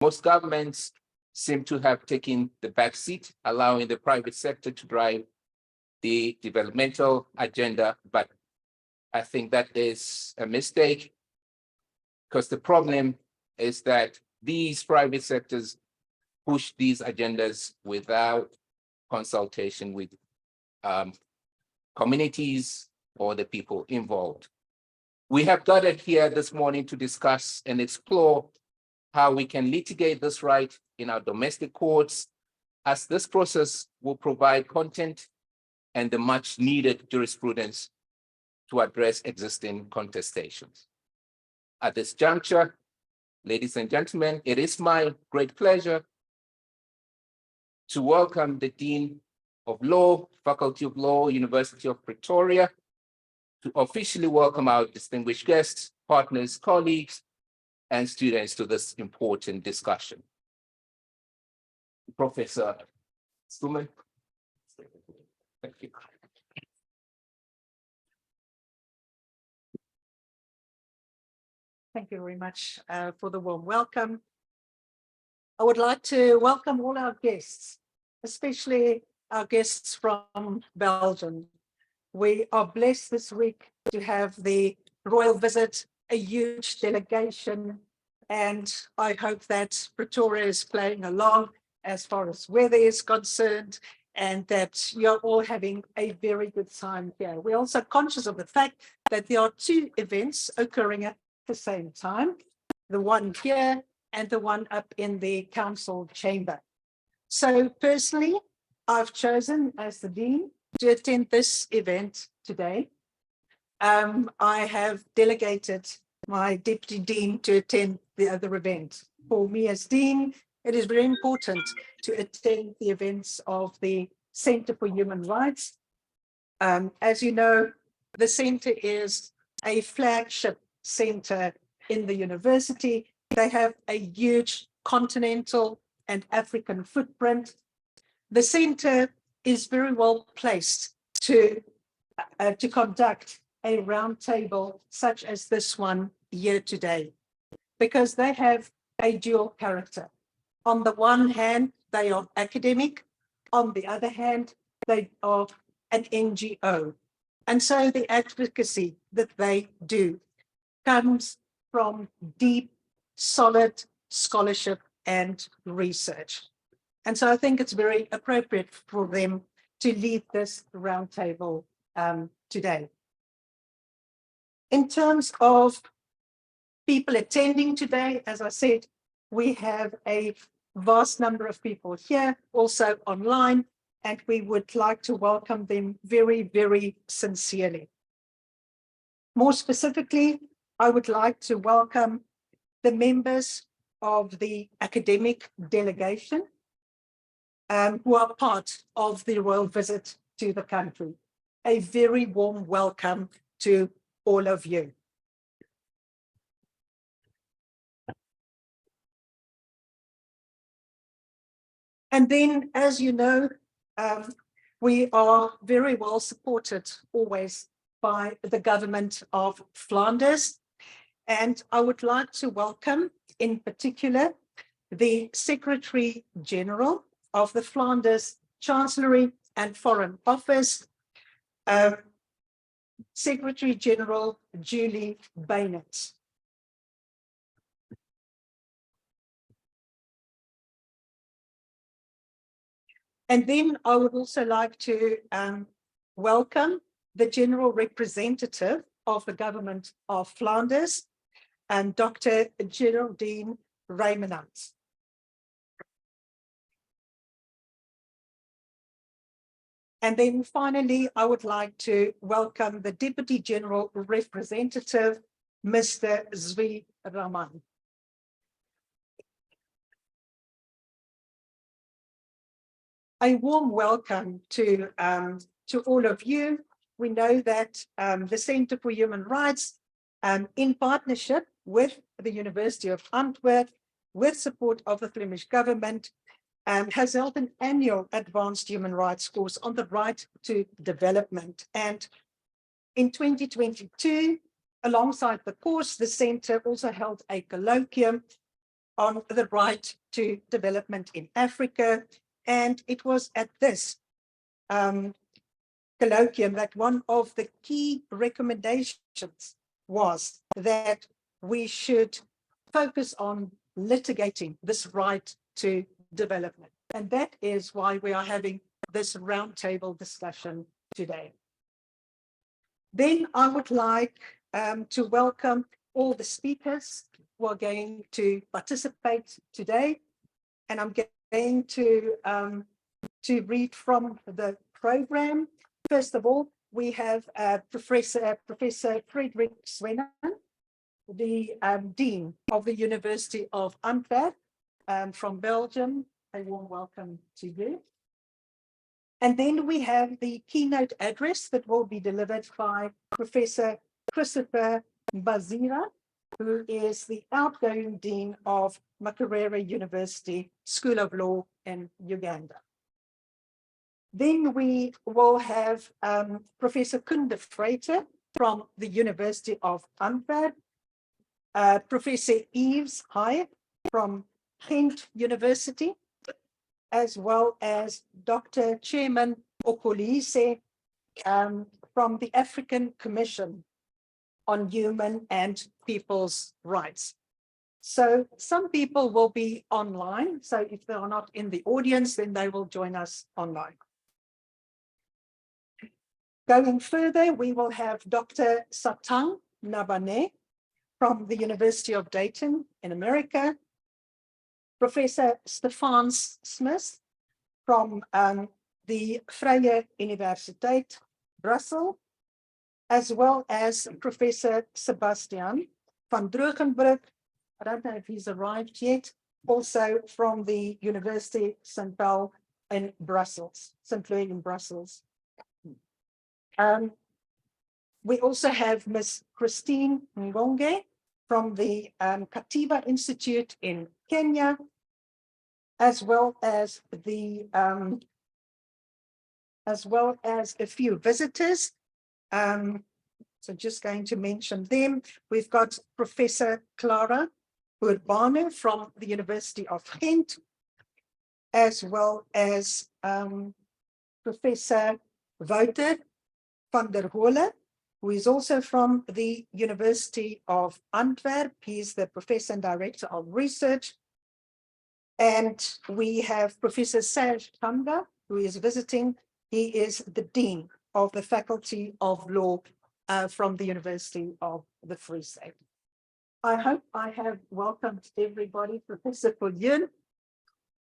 Most governments seem to have taken the back seat, allowing the private sector to drive the developmental agenda, but I think that is a mistake, because the problem is that these private sectors push these agendas without consultation with communities or the people involved. We have gathered here this morning to discuss and explore how we can litigate this right in our domestic courts, as this process will provide content and the much needed jurisprudence to address existing contestations. At this juncture, ladies and gentlemen, it is my great pleasure to welcome the Dean of Law, Faculty of Law, University of Pretoria, to officially welcome our distinguished guests, partners, colleagues, and students to this important discussion. Professor Stuman. Thank you. Thank you very much for the warm welcome. I would like to welcome all our guests, especially our guests from Belgium. We are blessed this week to have the royal visit, a huge delegation, and I hope that Pretoria is playing along as far as weather is concerned, and that you're all having a very good time here. We're also conscious of the fact that there are two events occurring at the same time, the one here and the one up in the council chamber. So personally, I've chosen as the Dean to attend this event today. I have delegated my Deputy Dean to attend the other event. For me as Dean, it is very important to attend the events of the Centre for Human Rights. As you know, the Centre is a flagship centre in the university. They have a huge continental and African footprint. The Centre is very well placed to conduct a roundtable such as this one here today, because they have a dual character. On the one hand, they are academic. On the other hand, they are an NGO. And so the advocacy that they do comes from deep, solid scholarship and research. And so I think it's very appropriate for them to lead this roundtable today. In terms of people attending today, as I said, we have a vast number of people here, also online, and we would like to welcome them very, very sincerely. More specifically, I would like to welcome the members of the academic delegation who are part of the royal visit to the country. A very warm welcome to all of you. And then, as you know, we are very well supported always by the government of Flanders. And I would like to welcome, in particular, the Secretary General of the Flanders Chancellery and Foreign Office, Secretary General Julie Beinert. And then I would also like to welcome the General Representative of the Government of Flanders, and Dr. Geraldine Reymenant. And then finally, I would like to welcome the Deputy General Representative, Mr. Zvi Raman. A warm welcome to all of you. We know that the Centre for Human Rights, in partnership with the University of Antwerp, with support of the Flemish government, has held an annual advanced human rights course on the right to development. And in 2022, alongside the course, the Centre also held a colloquium on the right to development in Africa. And it was at this colloquium that one of the key recommendations was that we should focus on litigating this right to development. And that is why we are having this roundtable discussion today. Then I would like to welcome all the speakers who are going to participate today. And I'm going to read from the program. First of all, we have Professor Frederick Swennan, the Dean of the University of Antwerp from Belgium. A warm welcome to you. And then we have the keynote address that will be delivered by Professor Christopher Mbazira, who is the outgoing Dean of Makerere University School of Law in Uganda. Then we will have Professor Kunde Freiter from the University of Antwerp, Professor Yves Haye from Ghent University, as well as Dr. Chairman Okolise from the African Commission on Human and People's Rights. So some people will be online. So if they are not in the audience, then they will join us online. Going further, we will have Dr. Satang Nabane from the University of Dayton in America, Professor Stefans Smith from the Vrije Universiteit Brussels, as well as Professor Sebastian van Drogenbroek. I don't know if he's arrived yet, also from the University St. Paul in Brussels, St. Louis in Brussels. We also have Ms. Christine Ngonge from the Katiba Institute in Kenya, as well as a few visitors. So just going to mention them. We've got Professor Clara Urbano from the University of Ghent, as well as Professor Wouter van der Holle, who is also from the University of Antwerp. He's the Professor and Director of Research. And we have Professor Serge Kanga, who is visiting. He is the Dean of the Faculty of Law from the University of the Free State. I hope I have welcomed everybody, Professor Viljoen.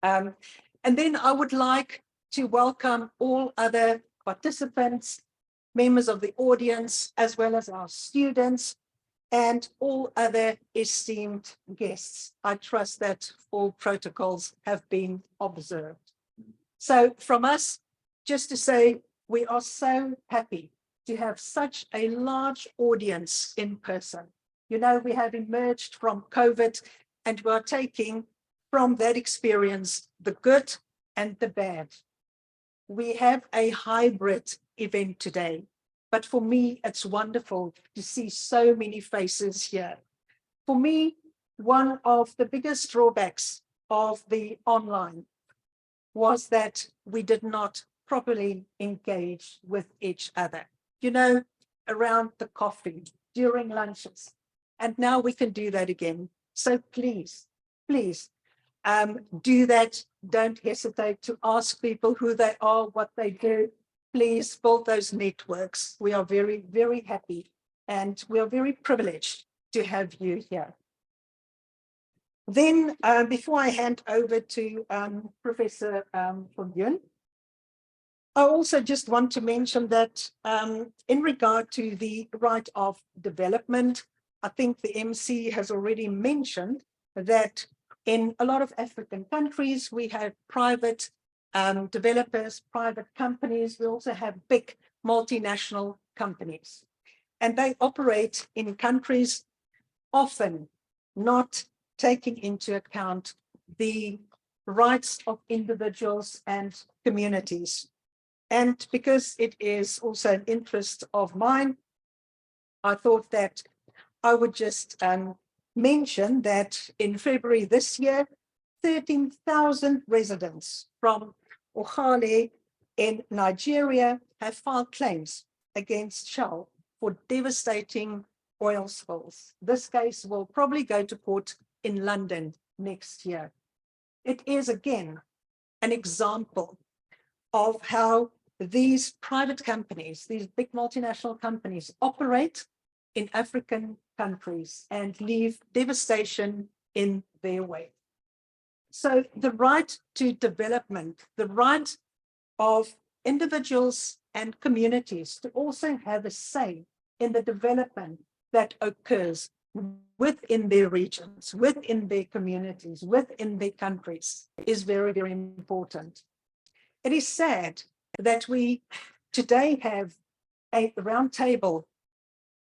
And then I would like to welcome all other participants, members of the audience, as well as our students and all other esteemed guests. I trust that all protocols have been observed. So from us, just to say, we are so happy to have such a large audience in person. You know, we have emerged from COVID and we are taking from that experience the good and the bad. We have a hybrid event today, but for me, it's wonderful to see so many faces here. For me, one of the biggest drawbacks of the online was that we did not properly engage with each other, you know, around the coffee, during lunches. And now we can do that again. So please, please do that. Don't hesitate to ask people who they are, what they do. Please build those networks. We are very, very happy and we are very privileged to have you here. Then before I hand over to Professor Viljoen, I also just want to mention that in regard to the right of development, I think the MC has already mentioned that in a lot of African countries, we have private developers, private companies. We also have big multinational companies. And they operate in countries often not taking into account the rights of individuals and communities. And because it is also an interest of mine, I thought that I would just mention that in February this year, 13,000 residents from Ogale in Nigeria have filed claims against Shell for devastating oil spills. This case will probably go to court in London next year. It is again an example of how these private companies, these big multinational companies operate in African countries and leave devastation in their wake. So the right to development, the right of individuals and communities to also have a say in the development that occurs within their regions, within their communities, within their countries is very, very important. It is sad that we today have a roundtable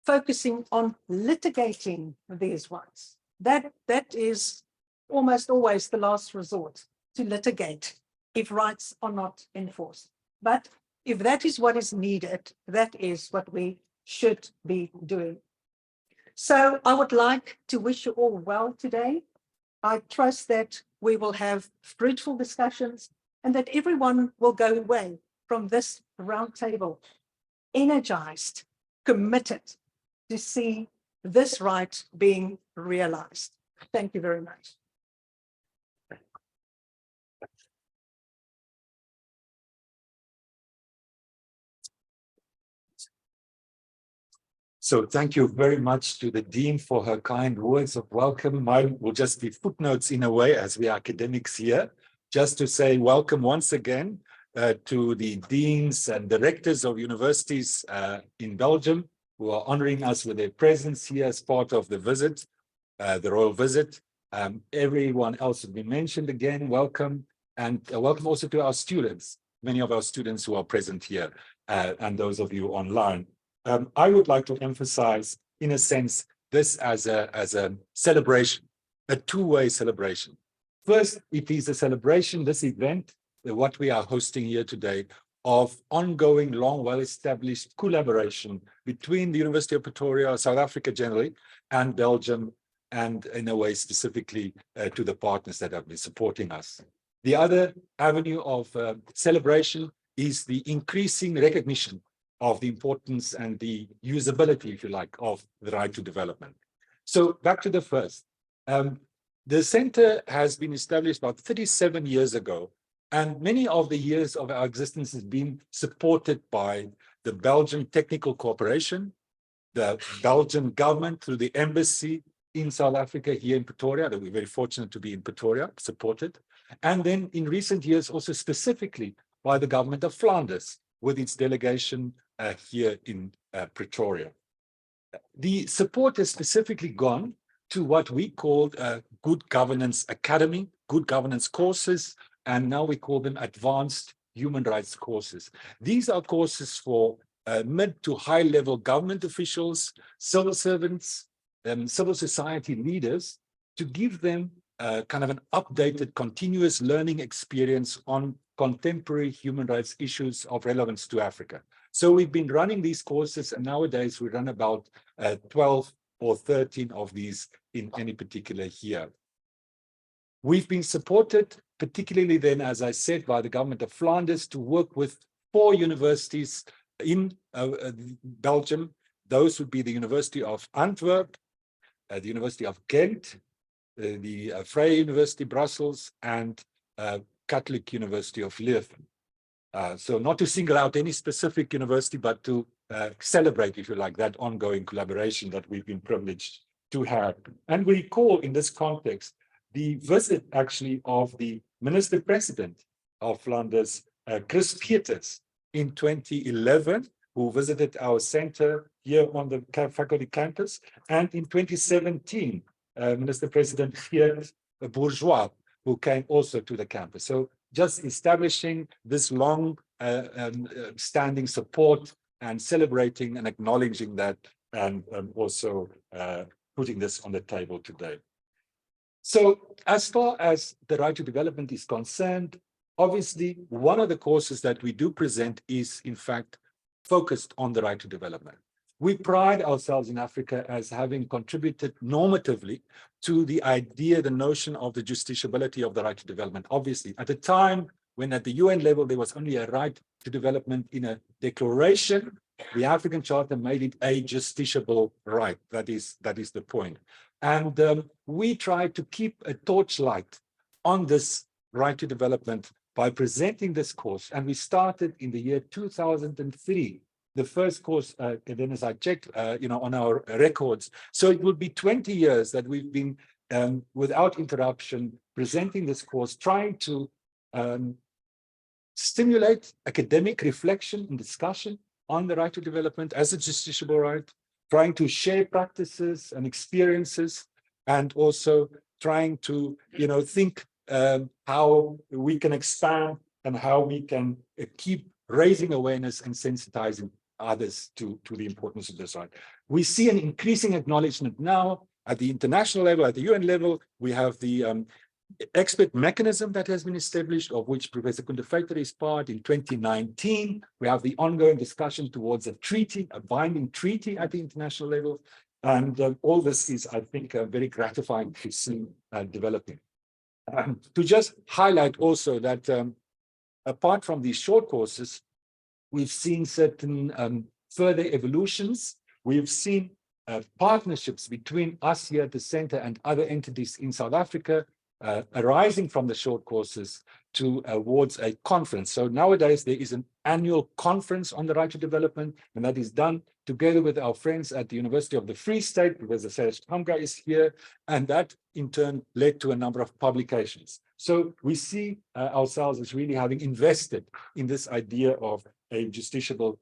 focusing on litigating these rights. That is almost always the last resort, to litigate if rights are not enforced. But if that is what is needed, that is what we should be doing. So I would like to wish you all well today. I trust that we will have fruitful discussions and that everyone will go away from this roundtable energized, committed to see this right being realized. Thank you very much. So thank you very much to the Dean for her kind words of welcome. Mine will just be footnotes in a way, as we are academics here, just to say welcome once again to the deans and directors of universities in Belgium who are honoring us with their presence here as part of the visit, the royal visit. Everyone else has been mentioned again, welcome, and welcome also to our students, many of our students who are present here, and those of you online. I would like to emphasize, in a sense, this as a celebration, a two-way celebration. First, it is a celebration, this event, what we are hosting here today, of ongoing, long, well-established collaboration between the University of Pretoria, South Africa generally, and Belgium, and in a way specifically to the partners that have been supporting us. The other avenue of celebration is the increasing recognition of the importance and the usability, if you like, of the right to development. So back to the first. The center has been established about 37 years ago, and many of the years of our existence has been supported by the Belgian Technical Cooperation, the Belgian government through the embassy in South Africa here in Pretoria, that we're very fortunate to be in Pretoria, supported. And then in recent years, also specifically by the government of Flanders with its delegation here in Pretoria. The support has specifically gone to what we called a Good Governance Academy, good governance courses, and now we call them advanced human rights courses. These are courses for mid to high level government officials, civil servants, civil society leaders, to give them kind of an updated continuous learning experience on contemporary human rights issues of relevance to Africa. So we've been running these courses, and nowadays we run about 12 or 13 of these in any particular year. We've been supported, particularly then, as I said, by the government of Flanders to work with 4 universities in Belgium. Those would be the University of Antwerp, the University of Ghent, the Vrije University Brussels, and Catholic University of Leuven. So not to single out any specific university, but to celebrate, if you like, that ongoing collaboration that we've been privileged to have. And we recall in this context the visit actually of the Minister President of Flanders, Chris Peters, in 2011, who visited our center here on the faculty campus, and in 2017, Minister President Geert Bourgeois, who came also to the campus. So just establishing this long standing support and celebrating and acknowledging that, and also putting this on the table today. So as far as the right to development is concerned, obviously one of the courses that we do present is in fact focused on the right to development. we pride ourselves in Africa as having contributed normatively to the idea, the notion of the justiciability of the right to development. Obviously, at the time when at the UN level there was only a right to development in a declaration, the African Charter made it a justiciable right. That is the point. And we tried to keep a torchlight on this right to development by presenting this course. And we started in the year 2003. The first course, and then as I checked, on our records. So it will be 20 years that we've been, without interruption, presenting this course, trying to stimulate academic reflection and discussion on the right to development as a justiciable right, trying to share practices and experiences, and also trying to, think how we can expand and how we can keep raising awareness and sensitizing others to the importance of this right. We see an increasing acknowledgement now at the international level, at the UN level. We have the expert mechanism that has been established, of which Professor Kunde-Veiter is part. In 2019, we have the ongoing discussion towards a treaty, a binding treaty at the international level. And all this is, I think, very gratifying to see developing. To just highlight also that apart from these short courses, we've seen certain further evolutions. We've seen partnerships between us here at the center and other entities in South Africa arising from the short courses towards a conference. So nowadays there is an annual conference on the right to development, and that is done together with our friends at the University of the Free State. Professor Serge Kamga is here, and that in turn led to a number of publications. So we see ourselves as really having invested in this idea of a justiciable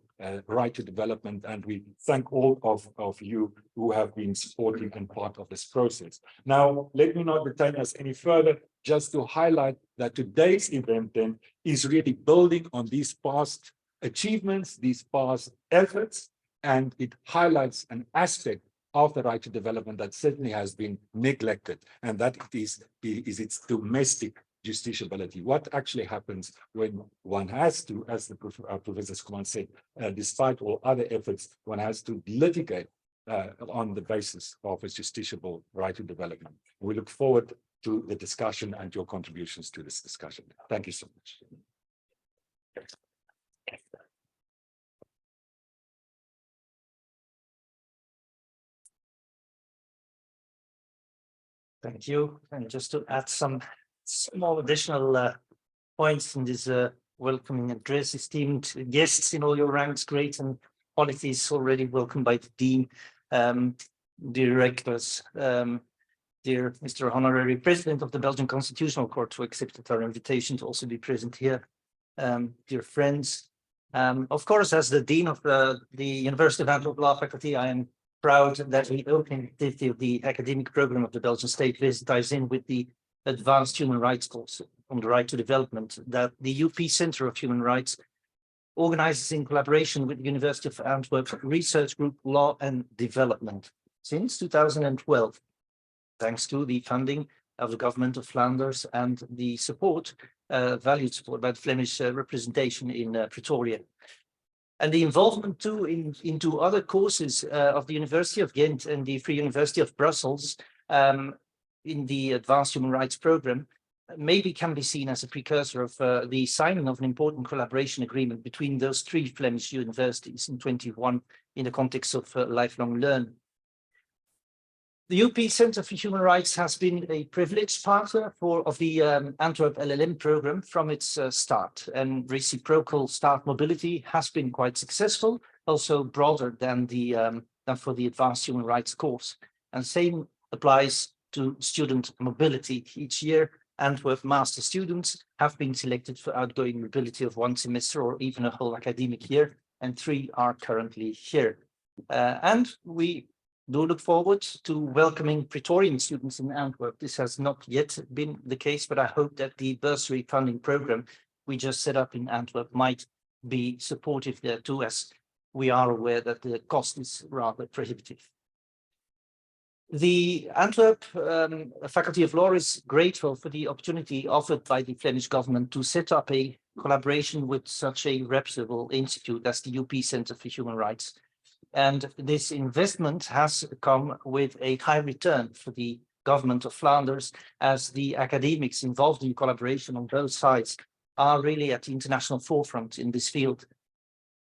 right to development, and we thank all of you who have been supporting and part of this process. Now, let me not detain us any further, just to highlight that today's event then is really building on these past achievements, these past efforts, and it highlights an aspect of the right to development that certainly has been neglected, and that is its domestic justiciability. What actually happens when one has to, as the Professor Skuman said, despite all other efforts, one has to litigate on the basis of a justiciable right to development. We look forward to the discussion and your contributions to this discussion. Thank you so much. Thank you. And just to add some small additional points in this welcoming address, esteemed guests in all your ranks, grades and qualities already welcomed by the Dean, directors, dear Mr. Honorary President of the Belgian Constitutional Court, who accepted our invitation to also be present here, dear friends. Of course, as the Dean of the University of Antwerp Law Faculty, I am proud that the opening activity of the academic program of the Belgian State Visit ties in with the Advanced Human Rights course on the right to development that the UP Center of Human Rights organizes in collaboration with the University of Antwerp Research Group Law and Development since 2012, thanks to the funding of the government of Flanders and the support, valued support by the Flemish representation in Pretoria. And the involvement too into other courses of the University of Ghent and the Free University of Brussels in the Advanced Human Rights Program maybe can be seen as a precursor of the signing of an important collaboration agreement between those three Flemish universities in 2021 in the context of lifelong learning. The UP Center for Human Rights has been a privileged partner of the Antwerp LLM program from its start, and reciprocal staff mobility has been quite successful, also broader than for the Advanced Human Rights course. And same applies to student mobility. Each year, Antwerp master students have been selected for outgoing mobility of one semester or even a whole academic year, and 3 are currently here. And we do look forward to welcoming Praetorian students in Antwerp. This has not yet been the case, but I hope that the bursary funding program we just set up in Antwerp might be supportive there too, as we are aware that the cost is rather prohibitive. The Antwerp Faculty of Law is grateful for the opportunity offered by the Flemish government to set up a collaboration with such a reputable institute as the UP Center for Human Rights. And this investment has come with a high return for the government of Flanders, as the academics involved in collaboration on both sides are really at the international forefront in this field.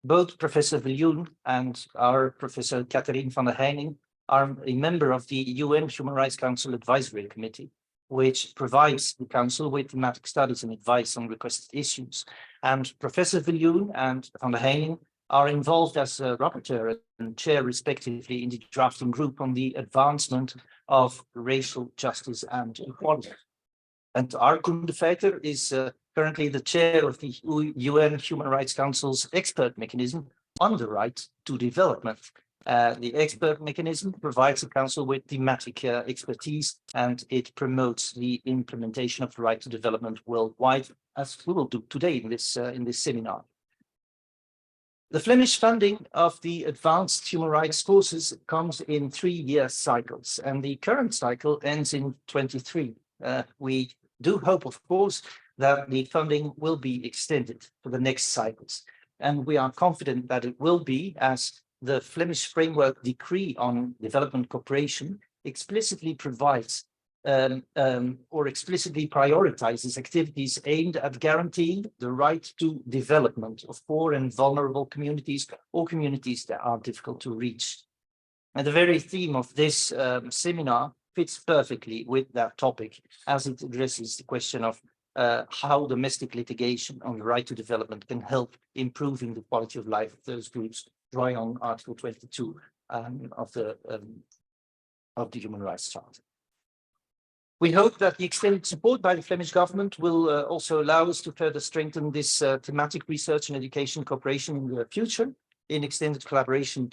Both Professor Viljoen and our Professor Catherine van der Heining are a member of the UN Human Rights Council Advisory Committee, which provides the Council with thematic studies and advice on requested issues. And Professor Viljoen and van der Heining are involved as a rapporteur and chair, respectively, in the drafting group on the advancement of racial justice and equality. And Arkoen de Veiter is currently the chair of the UN Human Rights Council's expert mechanism on the right to development. The expert mechanism provides the Council with thematic expertise, and it promotes the implementation of the right to development worldwide, as we will do today in this seminar. The Flemish funding of the advanced human rights courses comes in 3-year cycles, and the current cycle ends in 2023. We do hope, of course, that the funding will be extended for the next cycles, and we are confident that it will be, as the Flemish Framework Decree on Development Cooperation explicitly provides or explicitly prioritizes activities aimed at guaranteeing the right to development of poor and vulnerable communities, or communities that are difficult to reach. And the very theme of this seminar fits perfectly with that topic, as it addresses the question of how domestic litigation on the right to development can help improving the quality of life of those groups, drawing on Article 22 of the Human Rights Charter. We hope that the extended support by the Flemish government will also allow us to further strengthen this thematic research and education cooperation in the future, in extended collaboration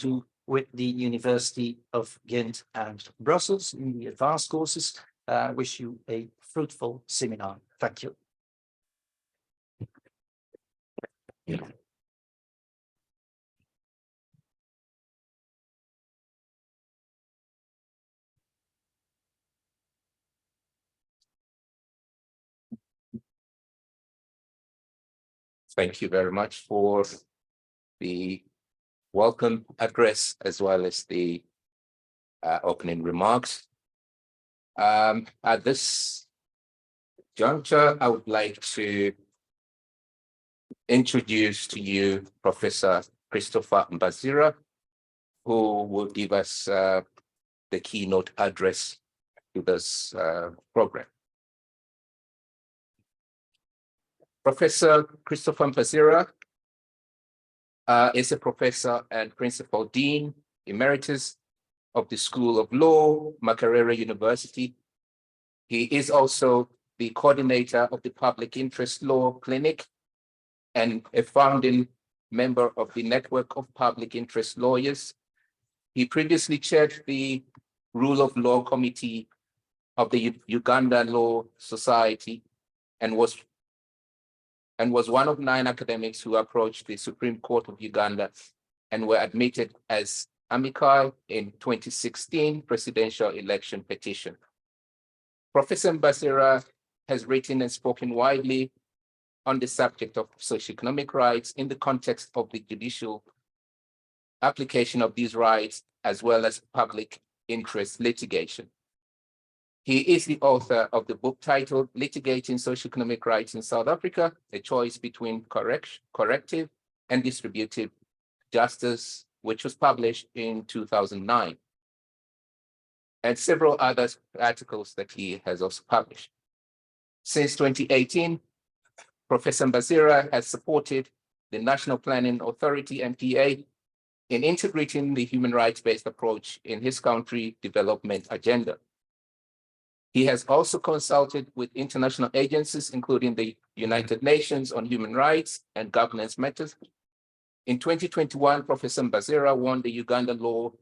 with the University of Ghent and Brussels in the advanced courses. Wish you a fruitful seminar. Thank you. Thank you very much for the welcome address, as well as the opening remarks. At this juncture, I would like to introduce to you Professor Christopher Mbazira, who will give us the keynote address to this program. Professor Christopher Mbazira is a professor and principal dean emeritus of the School of Law, Makerere University. He is also the coordinator of the Public Interest Law Clinic and a founding member of the Network of Public Interest Lawyers. He previously chaired the Rule of Law Committee of the Uganda Law Society and was one of 9 academics who approached the Supreme Court of Uganda and were admitted as amici in 2016 presidential election petition. Professor Mbazira has written and spoken widely on the subject of socioeconomic rights in the context of the judicial application of these rights, as well as public interest litigation. He is the author of the book titled Litigating Socioeconomic Rights in South Africa, a choice between corrective and distributive justice, which was published in 2009, and several other articles that he has also published. Since 2018, Professor Mbazira has supported the National Planning Authority, NPA, in integrating the human rights-based approach in his country development agenda. He has also consulted with international agencies, including the United Nations on Human Rights and Governance Matters. In 2021, Professor Mbazira won the Uganda Law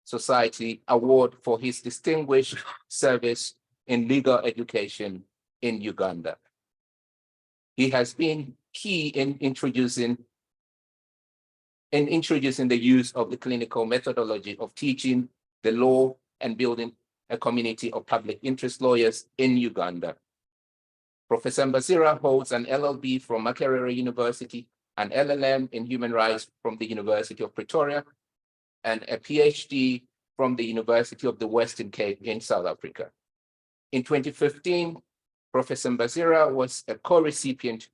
Society Award for his distinguished service in legal education in Uganda. He has been key in introducing the use of the clinical methodology of teaching the law and building a community of public interest lawyers in Uganda. Professor Mbazira holds an LLB from Makerere University, an LLM in human rights from the University of Pretoria, and a PhD from the University of the Western Cape in South Africa. In 2015, Professor Mbazira was a co-recipient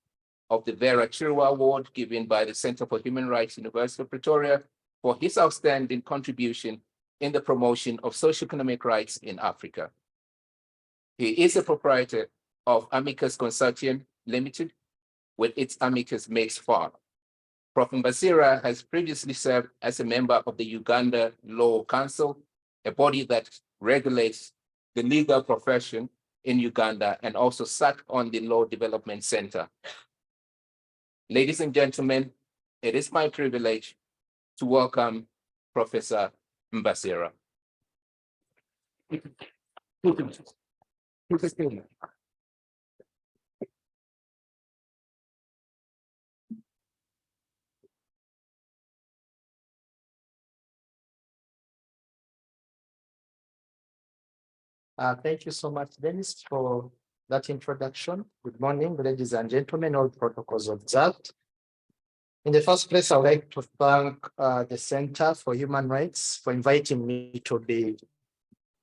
of the Vera Chirwa Award given by the Center for Human Rights, University of Pretoria, for his outstanding contribution in the promotion of socioeconomic rights in Africa. He is a proprietor of Amicus Consortium Limited, with its Amicus Makes Farm. Prof. Mbazira has previously served as a member of the Uganda Law Council, a body that regulates the legal profession in Uganda, and also sat on the Law Development Center. Ladies and gentlemen, it is my privilege to welcome Professor Mbazira. Thank you so much, Dennis, for that introduction. Good morning, ladies and gentlemen, all protocols observed. In the first place, I would like to thank the Center for Human Rights for inviting me to be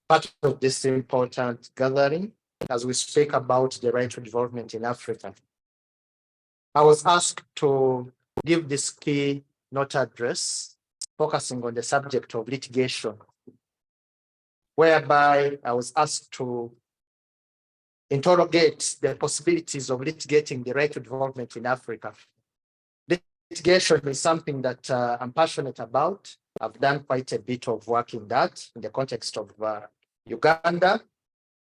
part of this important gathering as we speak about the right to development in Africa. I was asked to give this keynote address focusing on the subject of litigation, whereby I was asked to interrogate the possibilities of litigating the right to development in Africa. Litigation is something that I'm passionate about. I've done quite a bit of work in that in the context of Uganda,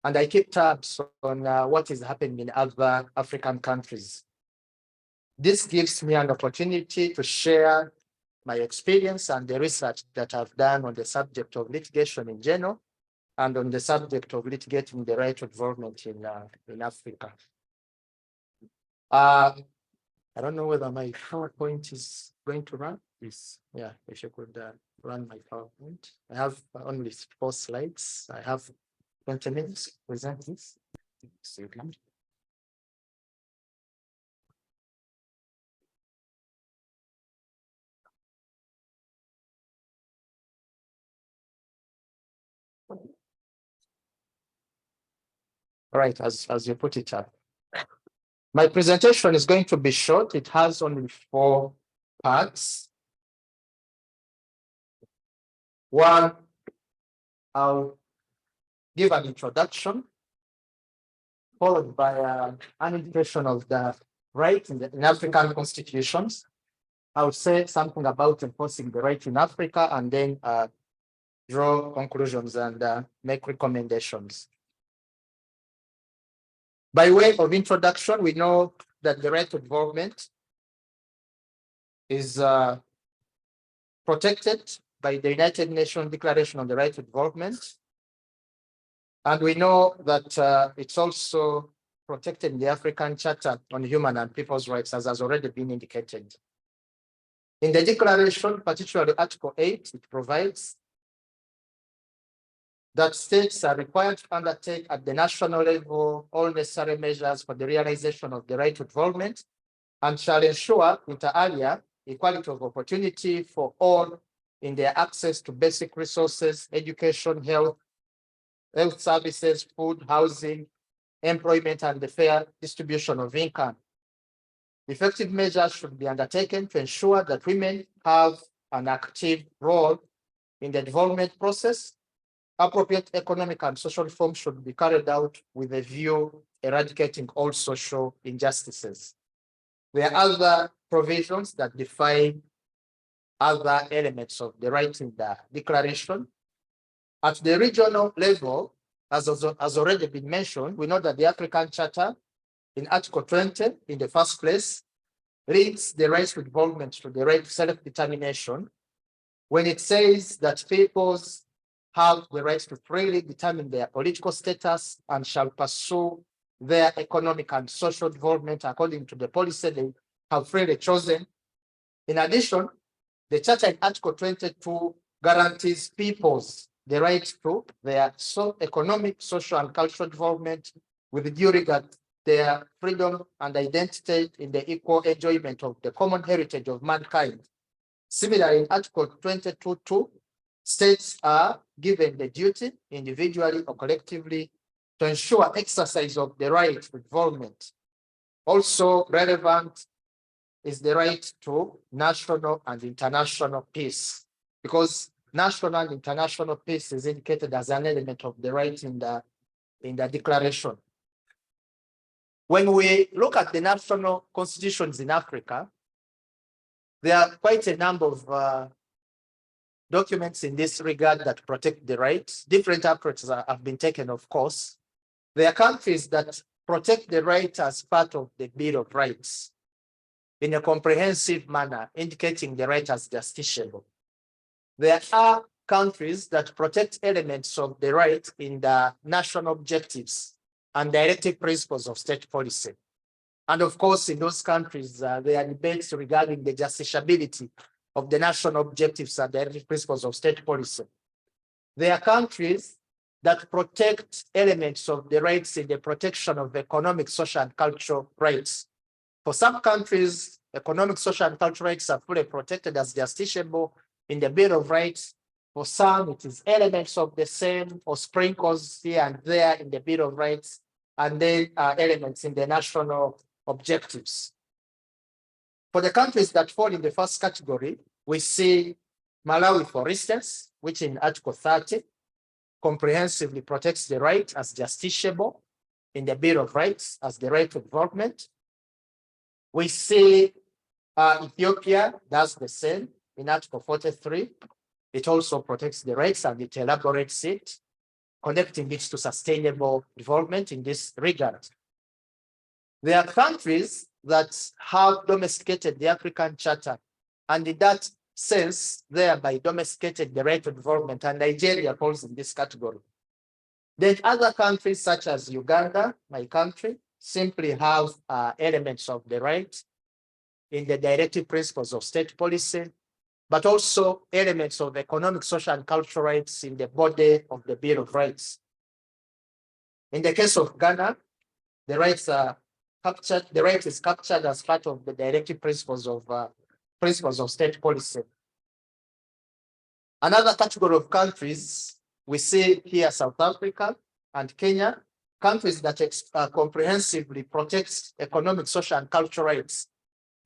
and I keep tabs on what is happening in other African countries. This gives me an opportunity to share my experience and the research that I've done on the subject of litigation in general, and on the subject of litigating the right to development in Africa. I don't know whether my PowerPoint is going to run. Yes. Yeah, if you could run my PowerPoint. I have only 4 slides. I have 20 minutes to present this. So you can. All right, as you put it up. My presentation is going to be short. It has only 4 parts. One, I'll give an introduction, followed by an indication of the right in African constitutions. I will say something about enforcing the right in Africa, and then draw conclusions and make recommendations. By way of introduction, we know that the right to development is protected by the United Nations Declaration on the Right to Development. And we know that it's also protected in the African Charter on Human and People's Rights, as has already been indicated. In the declaration, particularly Article 8, it provides that states are required to undertake at the national level all necessary measures for the realization of the right to development, and shall ensure, inter alia, equality of opportunity for all in their access to basic resources, education, health services, food, housing, employment, and the fair distribution of income. Effective measures should be undertaken to ensure that women have an active role in the development process. Appropriate economic and social reforms should be carried out with a view eradicating all social injustices. There are other provisions that define other elements of the right in the declaration. At the regional level, as already been mentioned, we know that the African Charter in Article 20, in the first place, links the right to development to the right to self-determination, when it says that peoples have the right to freely determine their political status and shall pursue their economic and social development according to the policy they have freely chosen. In addition, the Charter in Article 22 guarantees peoples the right to their economic, social, and cultural development with due regard to their freedom and identity in the equal enjoyment of the common heritage of mankind. Similarly, in Article 22.2, states are given the duty, individually or collectively, to ensure exercise of the right to involvement. Also relevant is the right to national and international peace, because national and international peace is indicated as an element of the right in the declaration. When we look at the national constitutions in Africa, there are quite a number of documents in this regard that protect the rights. Different approaches have been taken, of course. There are countries that protect the right as part of the Bill of Rights in a comprehensive manner, indicating the right as justiciable. There are countries that protect elements of the right in the national objectives and directive principles of state policy. And of course, in those countries, there are debates regarding the justiciability of the national objectives and directive principles of state policy. There are countries that protect elements of the rights in the protection of economic, social, and cultural rights. For some countries, economic, social, and cultural rights are fully protected as justiciable in the Bill of Rights. For some, it is elements of the same or sprinkles here and there in the Bill of Rights, and then elements in the national objectives. For the countries that fall in the first category, we see Malawi, for instance, which in Article 30 comprehensively protects the right as justiciable in the Bill of Rights as the right to development. We see Ethiopia does the same in Article 43. It also protects the rights and it elaborates it, connecting it to sustainable development in this regard. There are countries that have domesticated the African Charter, and in that sense, thereby domesticated the right to development, and Nigeria falls in this category. Then other countries such as Uganda, my country, simply have elements of the right in the directive principles of state policy, but also elements of economic, social, and cultural rights in the body of the Bill of Rights. In the case of Ghana, the rights are captured, the right is captured as part of the directive principles of state policy. Another category of countries, we see here South Africa and Kenya, countries that comprehensively protect economic, social, and cultural rights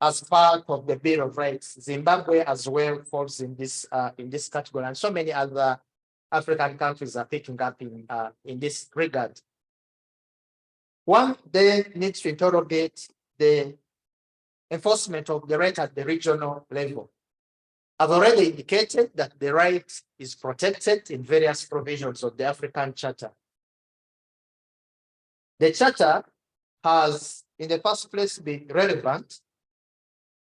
as part of the Bill of Rights. Zimbabwe as well falls in this category, and so many other African countries are picking up in this regard. One then needs to interrogate the enforcement of the right at the regional level. I've already indicated that the right is protected in various provisions of the African Charter. The Charter has, in the first place, been relevant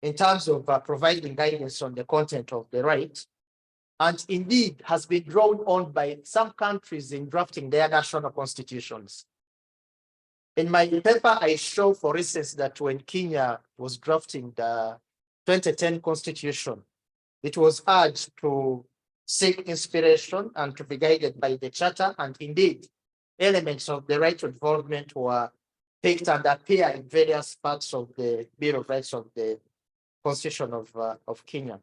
in terms of providing guidance on the content of the right, and indeed has been drawn on by some countries in drafting their national constitutions. In my paper, I show, for instance, that when Kenya was drafting the 2010 constitution, it was urged to seek inspiration and to be guided by the Charter, and indeed, elements of the right to involvement were picked and appear in various parts of the Bill of Rights of the Constitution of Kenya.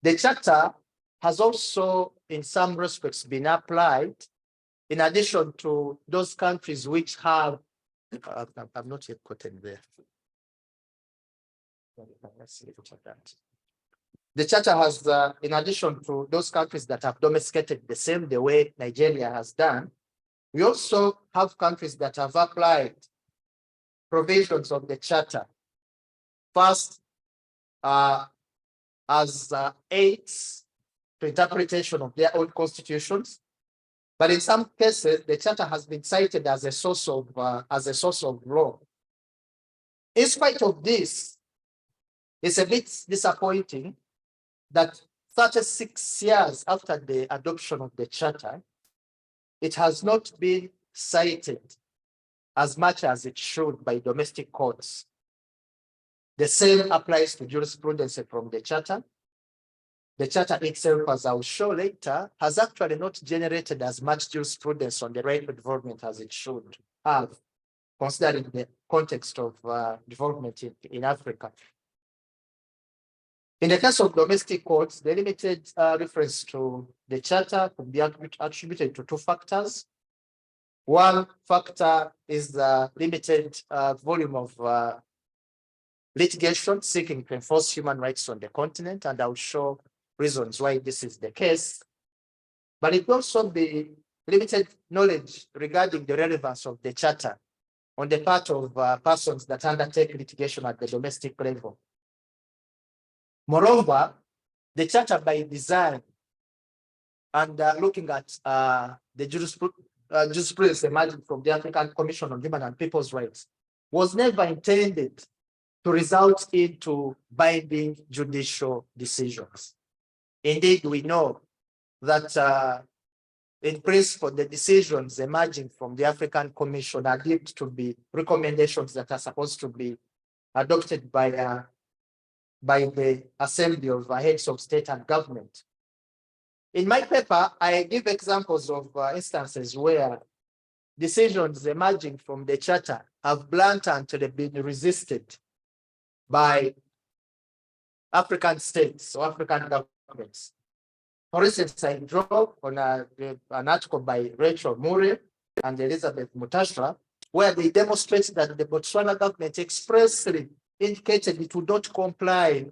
The Charter has also, in some respects, been applied in addition to those countries which have, I'm not yet quoted there. The Charter has, in addition to those countries that have domesticated the way Nigeria has done, we also have countries that have applied provisions of the Charter. First, as aids to interpretation of their own constitutions. But in some cases, the Charter has been cited as a source of law. In spite of this, it's a bit disappointing that 36 years after the adoption of the Charter, it has not been cited as much as it should by domestic courts. The same applies to jurisprudence from the Charter. The Charter itself, as I'll show later, has actually not generated as much jurisprudence on the right to development as it should have, considering the context of development in Africa. In the case of domestic courts, the limited reference to the charter could be attributed to two factors. One factor is the limited volume of litigation seeking to enforce human rights on the continent, and I'll show reasons why this is the case. But it could also be limited knowledge regarding the relevance of the charter on the part of persons that undertake litigation at the domestic level. Moreover, the charter by design and looking at the jurisprudence emerging from the African Commission on Human and People's Rights was never intended to result into binding judicial decisions. Indeed, we know that in principle, the decisions emerging from the African Commission are deemed to be recommendations that are supposed to be adopted by the Assembly of Heads of State and Government. In my paper, I give examples of instances where decisions emerging from the charter have blatantly been resisted by African states or African governments. For instance, I draw on an article by Rachel Murray and Elizabeth Mutashra, where they demonstrate that the Botswana government expressly indicated it would not comply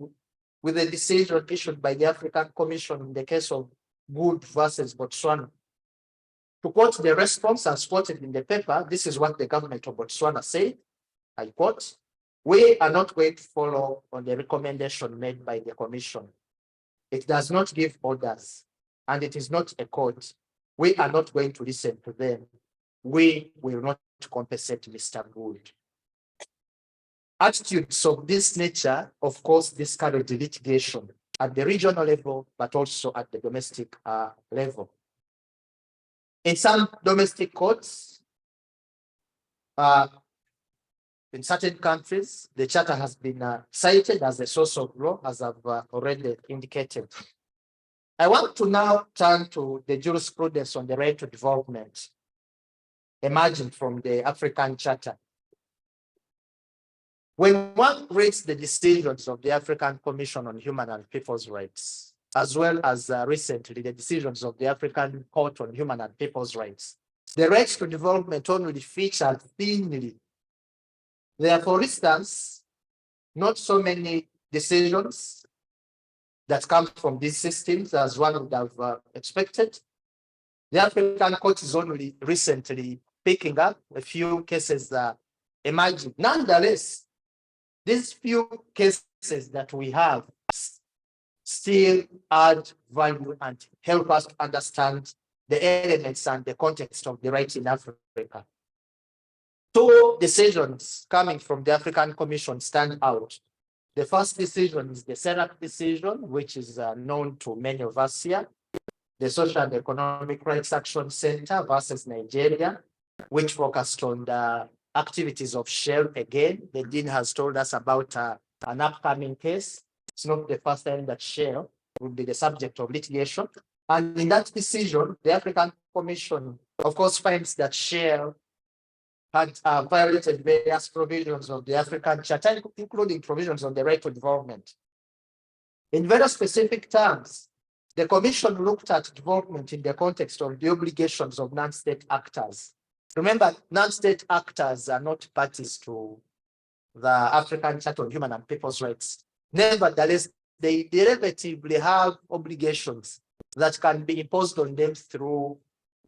with the decision issued by the African Commission in the case of Good versus Botswana. To quote the response as quoted in the paper, this is what the government of Botswana said, I quote, "We are not going to follow on the recommendation made by the Commission. It does not give orders, and it is not a court. We are not going to listen to them. We will not compensate Mr. Good." Attitudes of this nature, of course, discourage litigation at the regional level, but also at the domestic level. In some domestic courts, in certain countries, the charter has been cited as a source of law, as I've already indicated. I want to now turn to the jurisprudence on the right to development emerging from the African Charter. When one reads the decisions of the African Commission on Human and People's Rights, as well as recently the decisions of the African Court on Human and People's Rights, the right to development only featured thinly. There are, for instance, not so many decisions that come from these systems as one would have expected. The African Court is only recently picking up a few cases emerging. Nonetheless, these few cases that we have still add value and help us to understand the elements and the context of the right in Africa. Two decisions coming from the African Commission stand out. The first decision is the SERAC decision, which is known to many of us here, the Social and Economic Rights Action Center versus Nigeria, which focused on the activities of Shell. Again, the Dean has told us about an upcoming case. It's not the first time that Shell will be the subject of litigation. And in that decision, the African Commission, of course, finds that Shell had violated various provisions of the African Charter, including provisions on the right to development. In very specific terms, the Commission looked at development in the context of the obligations of non-state actors. Remember, non-state actors are not parties to the African Charter on Human and People's Rights. Nevertheless, they derivatively have obligations that can be imposed on them through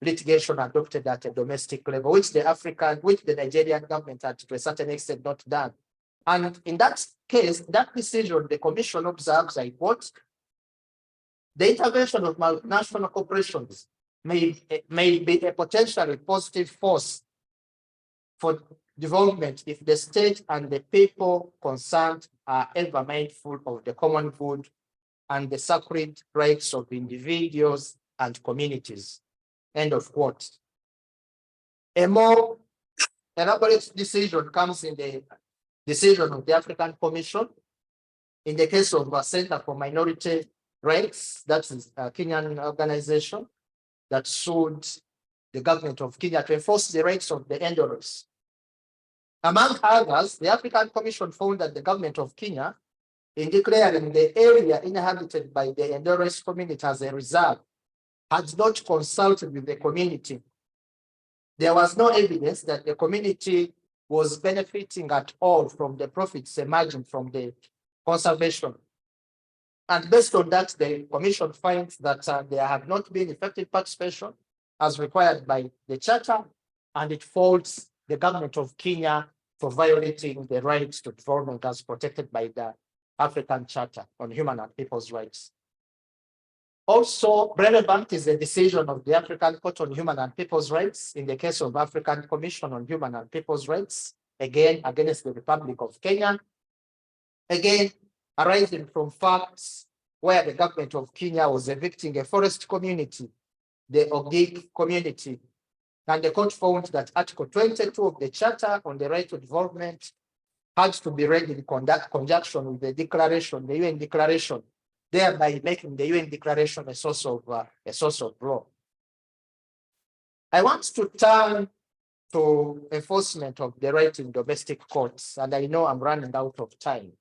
litigation adopted at a domestic level, which the Nigerian government had to a certain extent not done. And in that case, that decision, the Commission observes, I quote, "The intervention of multinational corporations may be a potentially positive force for development if the state and the people concerned are ever mindful of the common good and the sacred rights of individuals and communities." End of quote. A more elaborate decision comes in the decision of the African Commission in the case of the Center for Minority Rights, that is a Kenyan organization that sued the government of Kenya to enforce the rights of the Endorers. Among others, the African Commission found that the government of Kenya in declaring the area inhabited by the Endurance community as a reserve had not consulted with the community. There was no evidence that the community was benefiting at all from the profits emerging from the conservation. And based on that, the commission finds that there have not been effective participation as required by the charter, and it faults the government of Kenya for violating the rights to development as protected by the African Charter on Human and People's Rights. Also relevant is the decision of the African Court on Human and People's Rights in the case of African Commission on Human and People's Rights, again against the Republic of Kenya, again arising from facts where the government of Kenya was evicting a forest community, the Ogig community, and the court found that Article 22 of the Charter on the Right to Development had to be read in conjunction with the declaration, the UN declaration, thereby making the UN declaration a source of law. I want to turn to enforcement of the right in domestic courts, and I know I'm running out of time.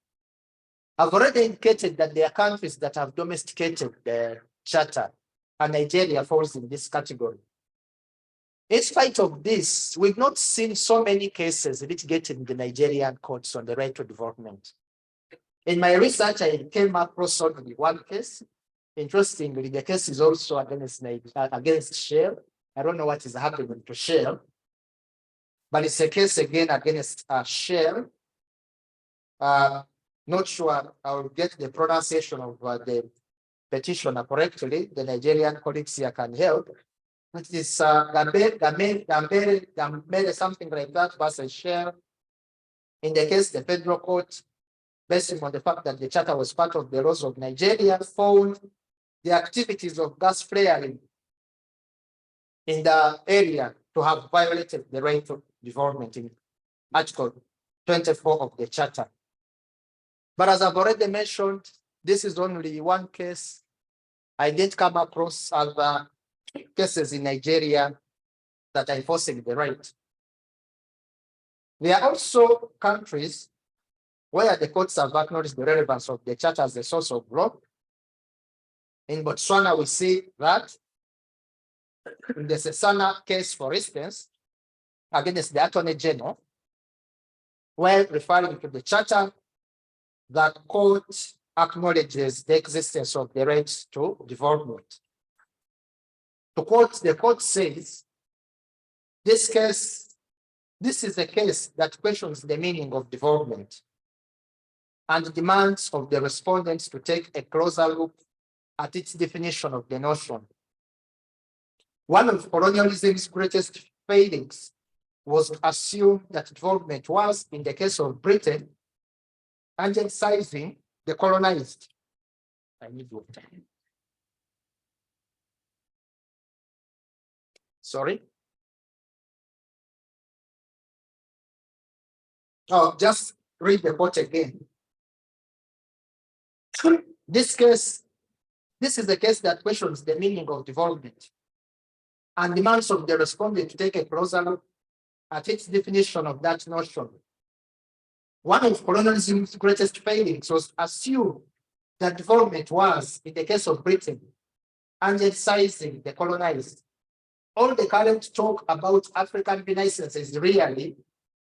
I've already indicated that there are countries that have domesticated the charter, and Nigeria falls in this category. In spite of this, we've not seen so many cases litigated in the Nigerian courts on the right to development. In my research, I came across only one case. Interestingly, the case is also against Shell. I don't know what is happening to Shell, but it's a case again against Shell. Not sure I'll get the pronunciation of the petitioner correctly. The Nigerian colleagues here can help. It is Gambere, something like that, versus Shell. In the case, the federal court, based on the fact that the charter was part of the laws of Nigeria, found the activities of gas flaring in the area to have violated the right to development in Article 24 of the charter. But as I've already mentioned, this is only one case. I didn't come across other cases in Nigeria that are enforcing the right. There are also countries where the courts have acknowledged the relevance of the charter as a source of law. In Botswana, we see that. In the Sesana case, for instance, against the Attorney General, where referring to the charter, that court acknowledges the existence of the right to development. To quote, the court says, this is a case that questions the meaning of development and demands of the respondents to take a closer look at its definition of the notion. One of colonialism's greatest failings was to assume that development was, in the case of Britain, angelicizing the colonized. I need water. Sorry. Oh, just read the quote again. This is a case that questions the meaning of development and demands of the respondent to take a closer look at its definition of that notion. One of colonialism's greatest failings was to assume that development was, in the case of Britain, angelicizing the colonized. All the current talk about African renaissance is really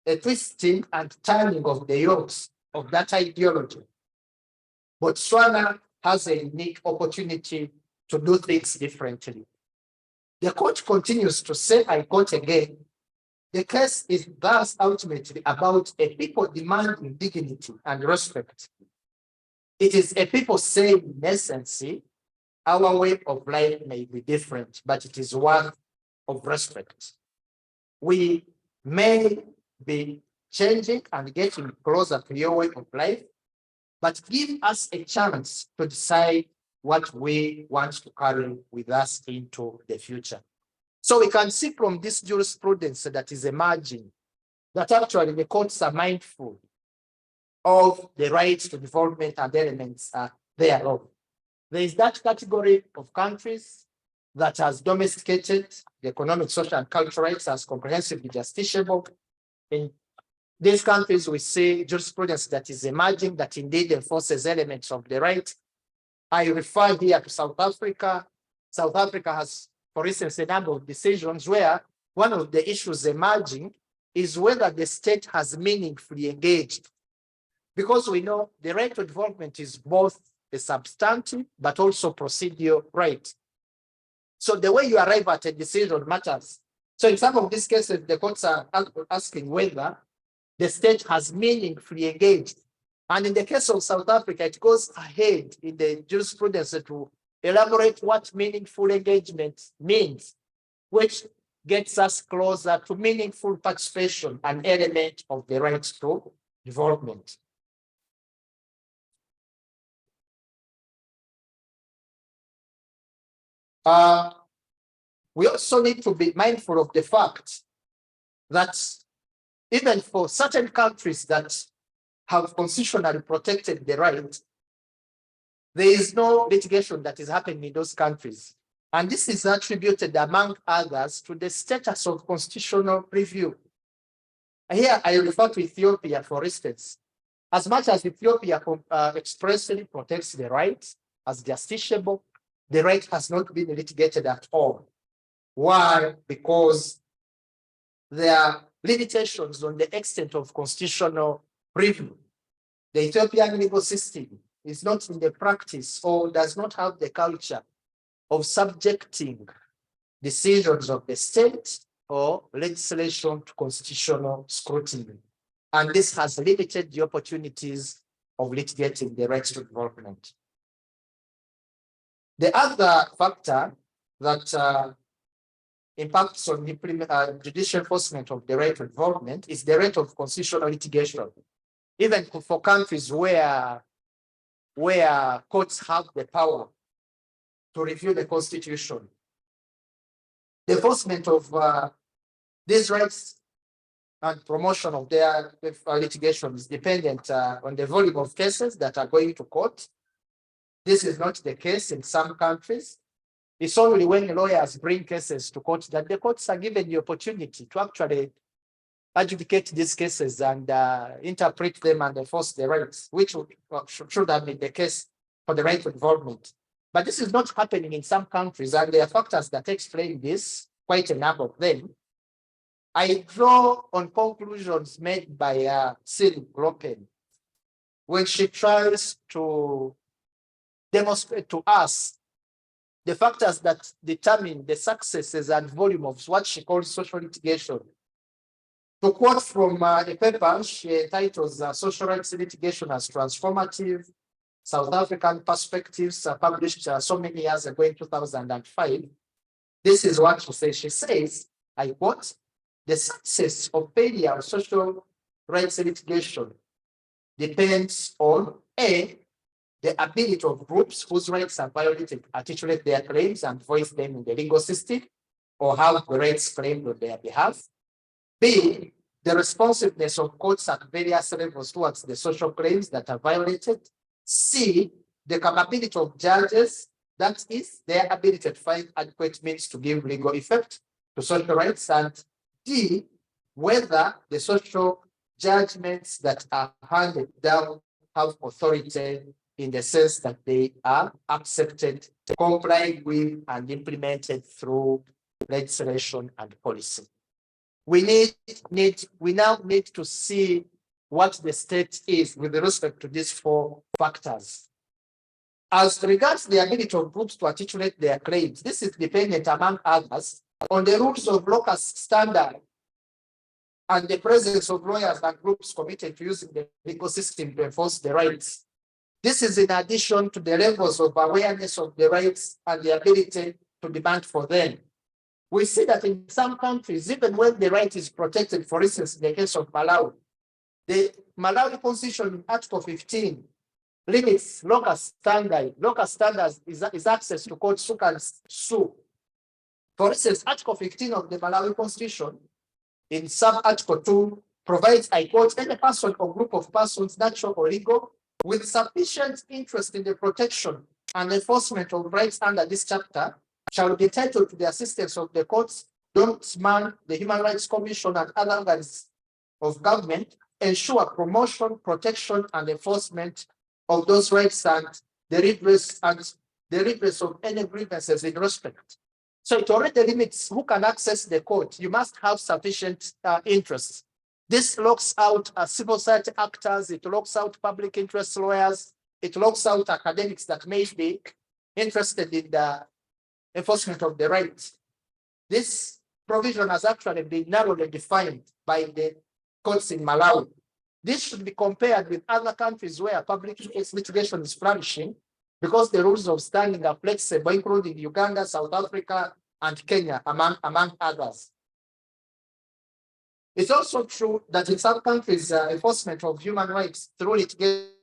a twisting and turning of the yokes of that ideology. Botswana has a unique opportunity to do things differently. The court continues to say, I quote again, the case is thus ultimately about a people demanding dignity and respect. It is a people saying, in essence, our way of life may be different, but it is one of respect. We may be changing and getting closer to your way of life, but give us a chance to decide what we want to carry with us into the future. So we can see from this jurisprudence that is emerging that actually the courts are mindful of the rights to development and elements thereof. There is that category of countries that has domesticated the economic, social, and cultural rights as comprehensively justiciable. In These countries, we see jurisprudence that is emerging that indeed enforces elements of the right. I refer here to South Africa. South Africa has, for instance, a number of decisions where one of the issues emerging is whether the state has meaningfully engaged. Because we know the right to development is both a substantive but also procedural right. So the way you arrive at a decision matters. So in some of these cases, the courts are asking whether the state has meaningfully engaged. And in the case of South Africa, it goes ahead in the jurisprudence to elaborate what meaningful engagement means, which gets us closer to meaningful participation, an element of the right to development. We also need to be mindful of the fact that even for certain countries that have constitutionally protected the right, there is no litigation that is happening in those countries. And this is attributed, among others, to the status of constitutional review. Here I refer to Ethiopia, for instance. As much as Ethiopia expressly protects the right as justiciable, the right has not been litigated at all. Why? Because there are limitations on the extent of constitutional review. The Ethiopian legal system is not in the practice or does not have the culture of subjecting decisions of the state or legislation to constitutional scrutiny. And this has limited the opportunities of litigating the rights to development. The other factor that impacts on judicial enforcement of the right to development is the right of constitutional litigation. Even for countries where courts have the power to review the constitution, the enforcement of these rights and promotion of their litigation is dependent on the volume of cases that are going to court. This is not the case in some countries. It's only when lawyers bring cases to court that the courts are given the opportunity to actually adjudicate these cases and interpret them and enforce the rights, which should have been the case for the right to development. But this is not happening in some countries, and there are factors that explain this, quite a number of them. I draw on conclusions made by Cyril Glopen when she tries to demonstrate to us the factors that determine the successes and volume of what she calls social litigation. To quote from a paper she titles Social Rights Litigation as Transformative, South African Perspectives, published so many years ago in 2005. This is what she says. She says, I quote, the success or failure of social rights litigation depends on A, the ability of groups whose rights are violated to articulate their claims and voice them in the legal system or have the rights claimed on their behalf. B, the responsiveness of courts at various levels towards the social claims that are violated. C, the capability of judges, that is, their ability to find adequate means to give legal effect to social rights. And D, whether the social judgments that are handed down have authority in the sense that they are accepted, complied with, and implemented through legislation and policy. We now need to see what the state is with respect to these four factors. As regards the ability of groups to articulate their claims, this is dependent, among others, on the rules of locus standi and the presence of lawyers and groups committed to using the legal system to enforce the rights. This is in addition to the levels of awareness of the rights and the ability to demand for them. We see that in some countries, even when the right is protected, for instance, in the case of Malawi, the Malawi Constitution in Article 15 limits locus standi. Locus standi is access to courts who can sue. For instance, Article 15 of the Malawi Constitution in sub-Article 2 provides, I quote, any person or group of persons, natural or legal, with sufficient interest in the protection and enforcement of rights under this chapter shall be entitled to the assistance of the courts, ombudsman, the Human Rights Commission, and other organs of government ensure promotion, protection, and enforcement of those rights and the redress of any grievances in respect. So it already limits who can access the court. You must have sufficient interest. This locks out civil society actors, it locks out public interest lawyers, it locks out academics that may be interested in the enforcement of the rights. This provision has actually been narrowly defined by the courts in Malawi. This should be compared with other countries where public case litigation is flourishing because the rules of standing are flexible, including Uganda, South Africa, and Kenya, among others. It's also true that in some countries, enforcement of human rights through litigation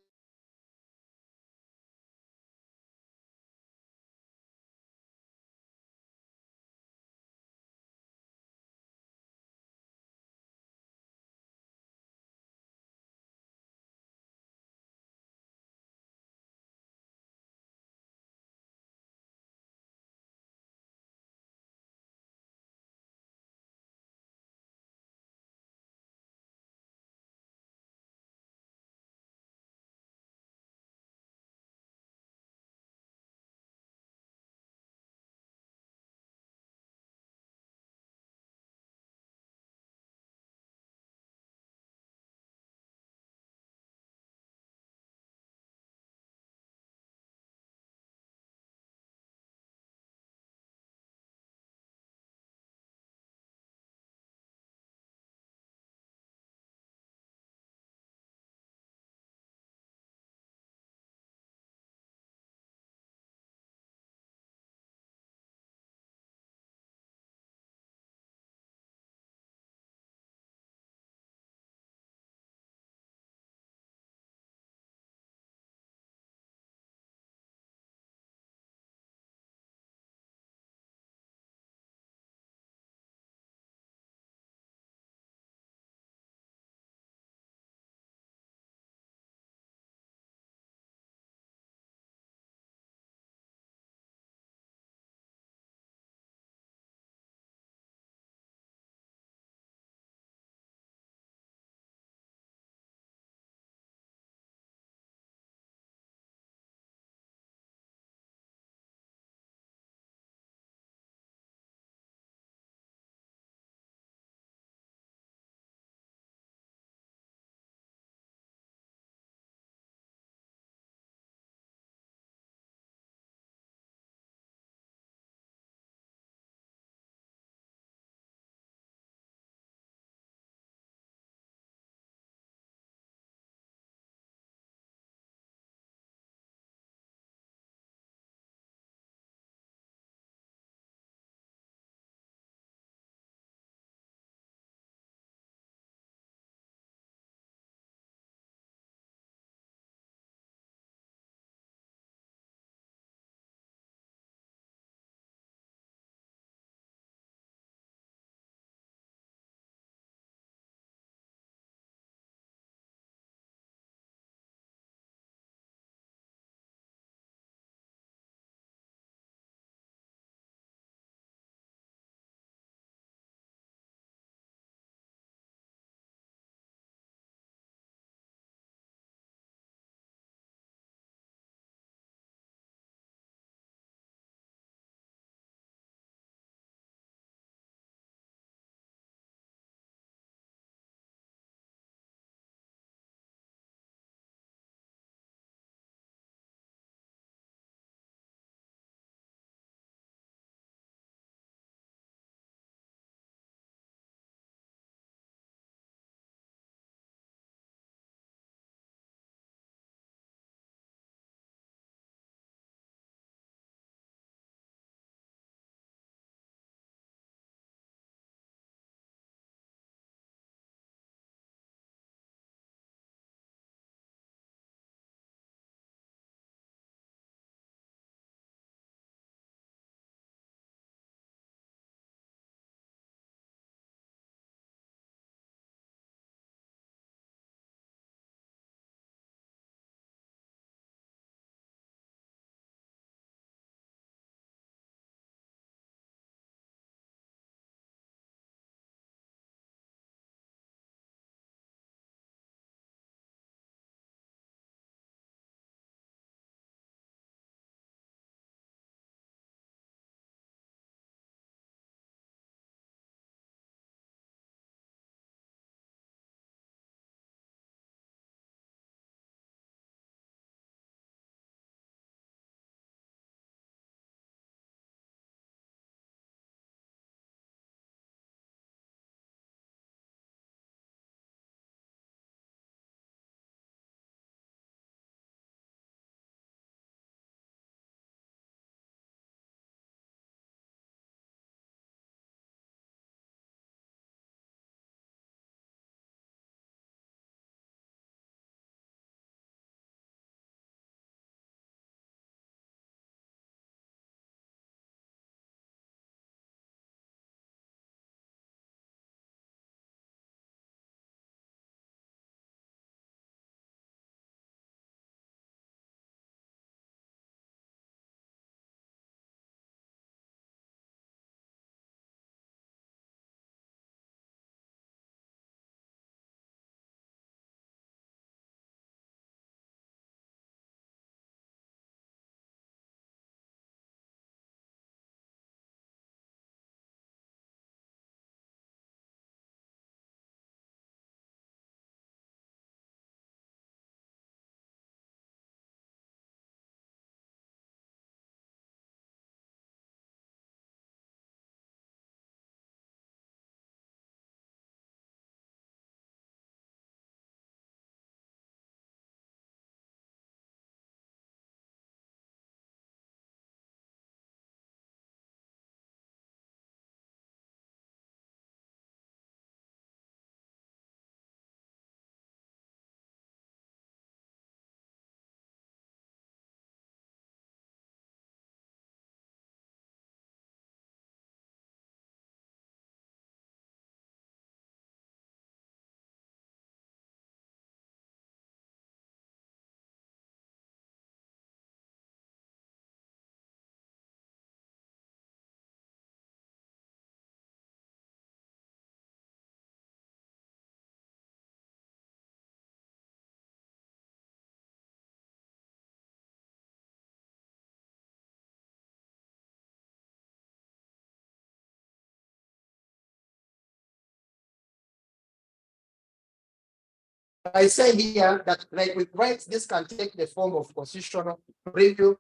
I say here that, like with rights, this can take the form of constitutional review,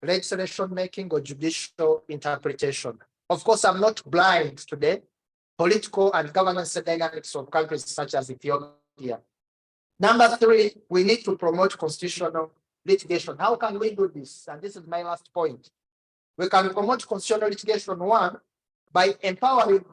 legislation making, or judicial interpretation. Of course, I'm not blind to the political and governance dynamics of countries such as Ethiopia. Number three, we need to promote constitutional litigation. How can we do this? And this is my last point. We can promote constitutional litigation, one, by empowering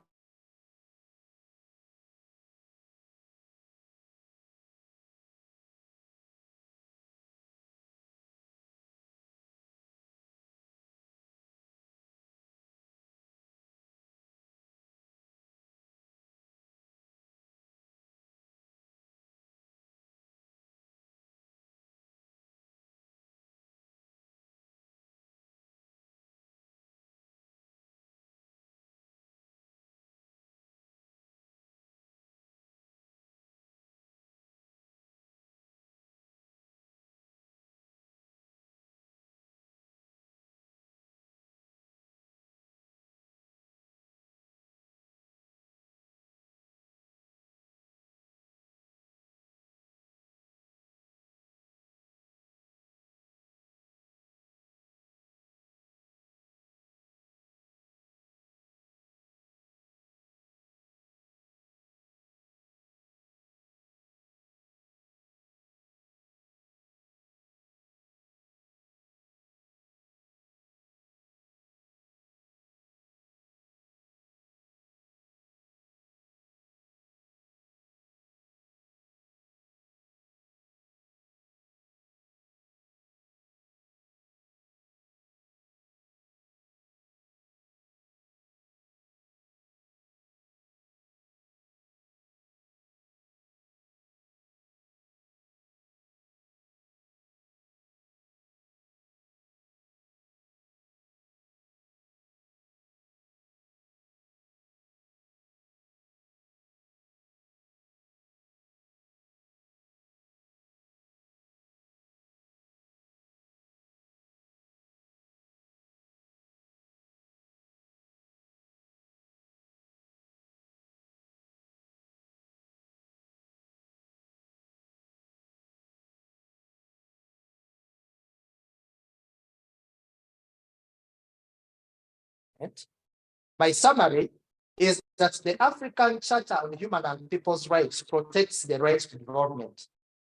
my summary is that the African Charter on Human and People's Rights protects the right to development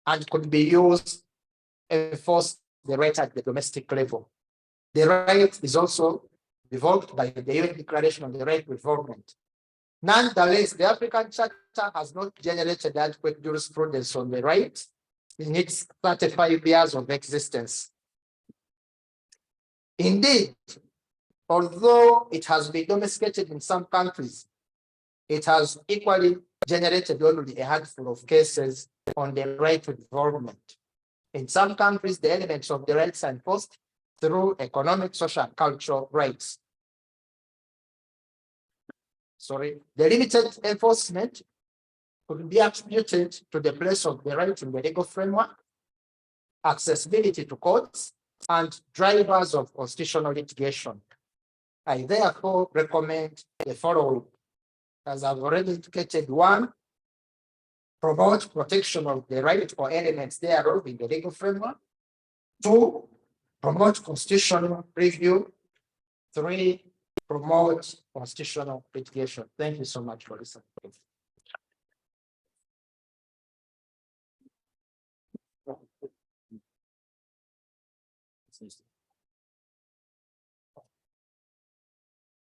and could be used to enforce the right at the domestic level. The right is also developed by the UN Declaration on the Right to Development. Nonetheless, the African Charter has not generated adequate jurisprudence on the right in its 35 years of existence. Indeed, although it has been domesticated in some countries, it has equally generated only a handful of cases on the right to development. In some countries, the elements of the rights are enforced through economic, social, and cultural rights. The limited enforcement could be attributed to the place of the right in the legal framework, accessibility to courts, and drivers of constitutional litigation. I therefore recommend the following. As I've already indicated, one, promote protection of the right or elements thereof in the legal framework. Two, promote constitutional review. Three, promote constitutional litigation. Thank you so much for listening.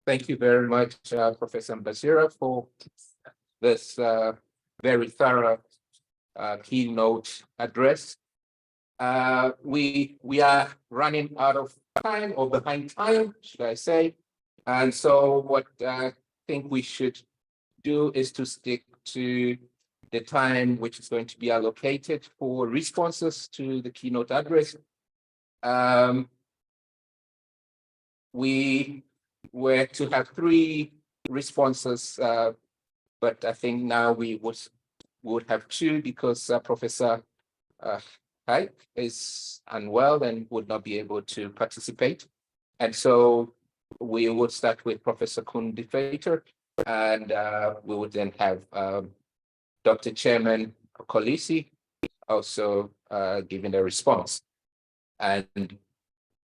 Thank you very much, Professor Mbazira, for this very thorough keynote address. We are running out of time, or behind time, should I say. And so what I think we should do is to stick to the time which is going to be allocated for responses to the keynote address. We were to have 3 responses, but I think now we would have 2 because Professor Haik is unwell and would not be able to participate. And so we would start with Professor Kundifater, and we would then have Dr. Chairman Kolisi also giving a response. And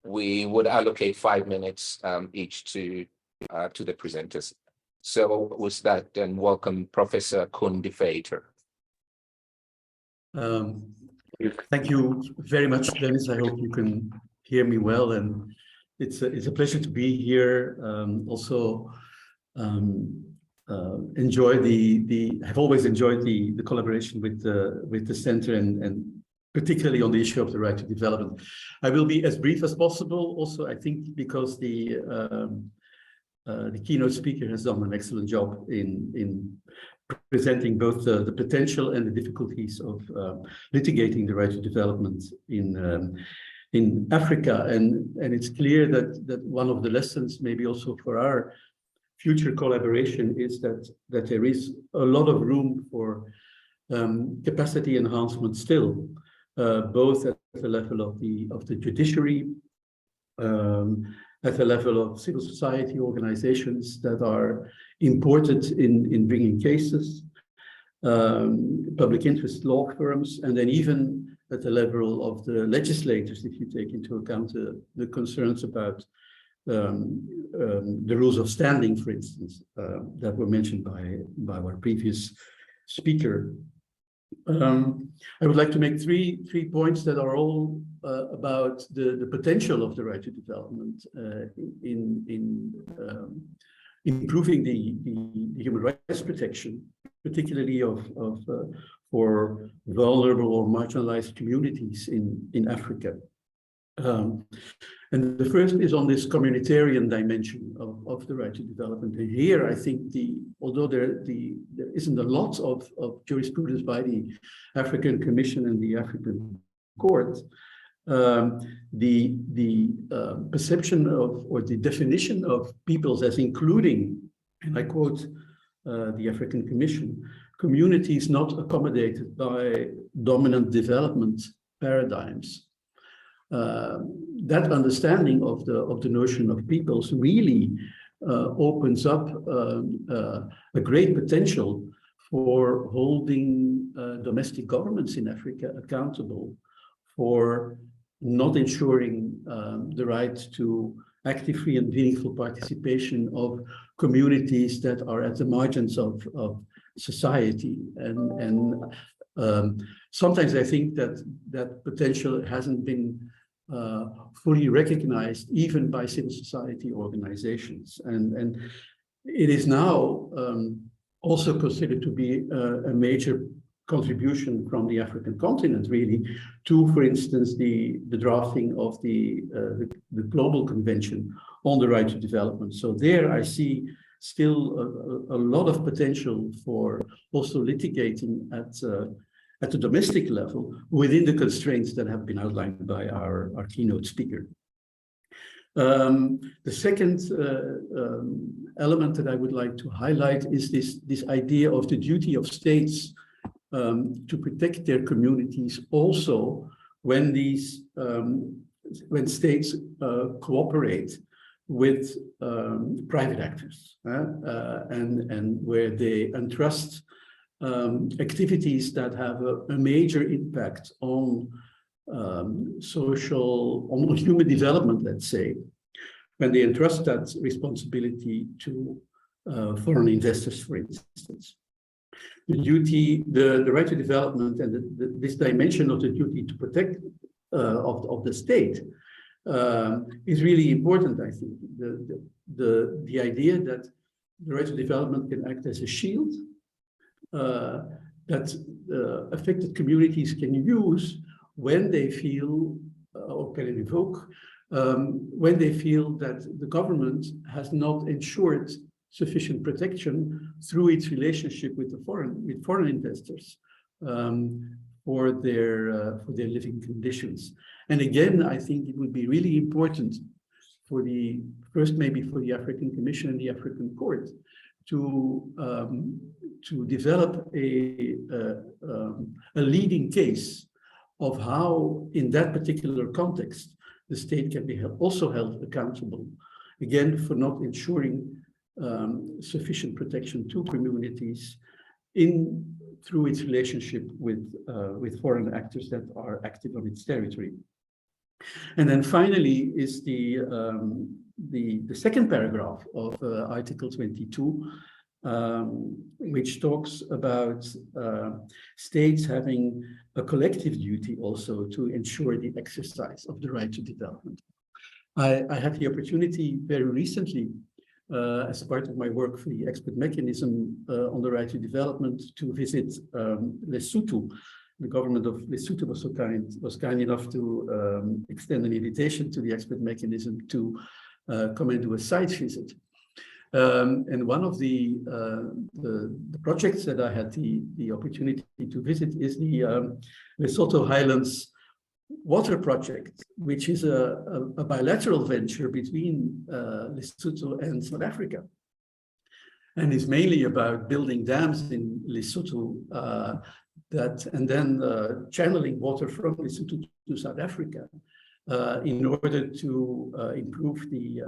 we would allocate 5 minutes each to the presenters. So with that, then welcome Professor Koen de Veter. Thank you very much, Dennis. I hope you can hear me well, and it's a pleasure to be here. Enjoy I've always enjoyed the collaboration with the center and particularly on the issue of the right to development. I will be as brief as possible. Also, I think because the keynote speaker has done an excellent job in presenting both the potential and the difficulties of litigating the right to development in Africa, and it's clear that one of the lessons, maybe also for our future collaboration, is that there is a lot of room for capacity enhancement still, both at the level of the judiciary, at the level of civil society organizations that are important in bringing cases, public interest law firms, and then even at the level of the legislators, if you take into account the concerns about the rules of standing, for instance, that were mentioned by our previous speaker. I would like to make three points that are all about the potential of the right to development in improving the human rights protection, particularly for vulnerable or marginalized communities in Africa. And the first is on this communitarian dimension of the right to development. And here, I think although there isn't a lot of jurisprudence by the African Commission and the African Court, the perception of, or the definition of peoples as including, and I quote the African Commission, communities not accommodated by dominant development paradigms. That understanding of the notion of peoples really opens up a great potential for holding domestic governments in Africa accountable for not ensuring the right to active, free, and meaningful participation of communities that are at the margins of society. And sometimes I think that potential hasn't been fully recognized even by civil society organizations. And it is now also considered to be a major contribution from the African continent, really, to, for instance, the drafting of the Global Convention on the Right to Development. So there I see still a lot of potential for also litigating at the domestic level within the constraints that have been outlined by our keynote speaker. The second element that I would like to highlight is this idea of the duty of states to protect their communities also when states cooperate with private actors and where they entrust activities that have a major impact on on human development, let's say, when they entrust that responsibility to foreign investors, for instance. The right to development and this dimension of the duty to protect of the state is really important, I think. The idea that the right to development can act as a shield that affected communities can use when they feel, or can invoke, when they feel that the government has not ensured sufficient protection through its relationship with foreign investors for their living conditions. And again, I think it would be really important for maybe for the African Commission and the African Court to develop a leading case of how, in that particular context, the state can be also held accountable, again, for not ensuring sufficient protection to communities through its relationship with foreign actors that are active on its territory. And then finally is the second paragraph of Article 22, which talks about states having a collective duty also to ensure the exercise of the right to development. I had the opportunity very recently, as part of my work for the expert mechanism on the right to development, to visit Lesotho. The government of Lesotho was kind enough to extend an invitation to the expert mechanism to come and do a site visit. And one of the projects that I had the opportunity to visit is the Lesotho Highlands Water Project, which is a bilateral venture between Lesotho and South Africa. And it's mainly about building dams in Lesotho and then channeling water from Lesotho to South Africa in order to improve the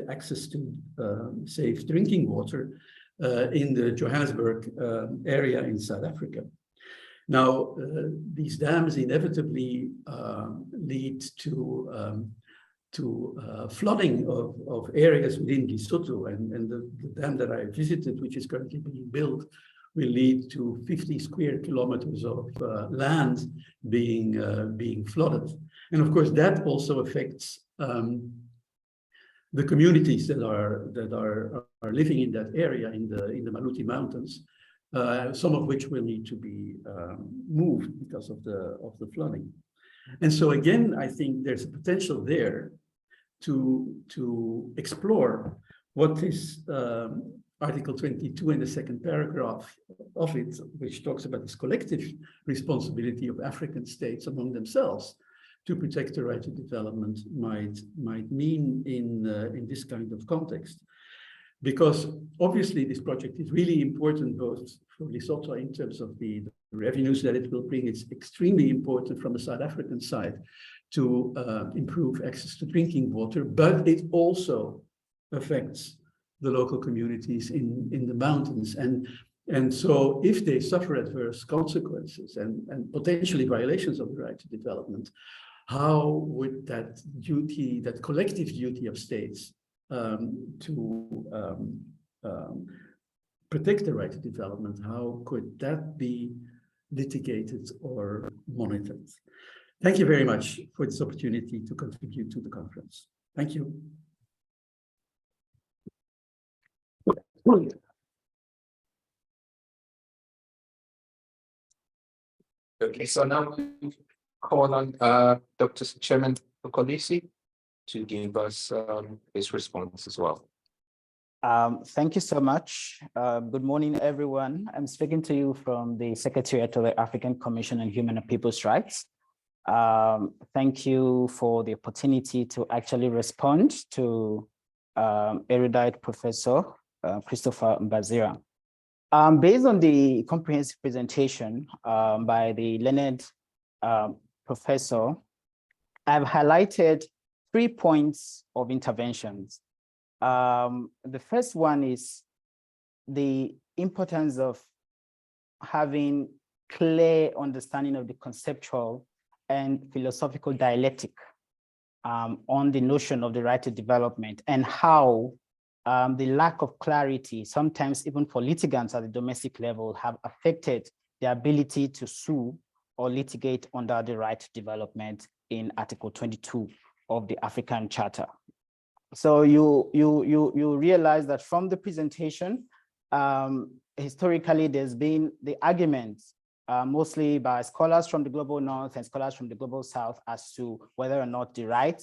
access to safe drinking water in the Johannesburg area in South Africa. Now, these dams inevitably lead to flooding of areas within Lesotho, and the dam that I visited, which is currently being built, will lead to 50 square kilometers of land being flooded. And of course, that also affects the communities that are living in that area in the Maluti Mountains, some of which will need to be moved because of the flooding. And so again, I think there's a potential there to explore what is Article 22 in the second paragraph of it, which talks about this collective responsibility of African states among themselves to protect the right to development might mean in this kind of context. Because obviously this project is really important both for Lesotho in terms of the revenues that it will bring. It's extremely important from the South African side to improve access to drinking water, but it also affects the local communities in the mountains. And so if they suffer adverse consequences and potentially violations of the right to development, how would that duty, that collective duty of states to protect the right to development, how could that be litigated or monitored? Thank you very much for this opportunity to contribute to the conference. Thank you. Okay, so now we call on Dr. Chairman Kolisi to give us his response as well. Thank you so much. Good morning, everyone. I'm speaking to you from the Secretariat of the African Commission on Human and People's Rights. Thank you for the opportunity to actually respond to erudite Professor Christopher Mbazira. Based on the comprehensive presentation by the learned professor, I've highlighted 3 points of interventions. The first one is the importance of having clear understanding of the conceptual and philosophical dialectic on the notion of the right to development, and how the lack of clarity, sometimes even for litigants at the domestic level, have affected the ability to sue or litigate under the right to development in Article 22 of the African Charter. So you realize that from the presentation, historically, there's been the arguments mostly by scholars from the global north and scholars from the global south as to whether or not the right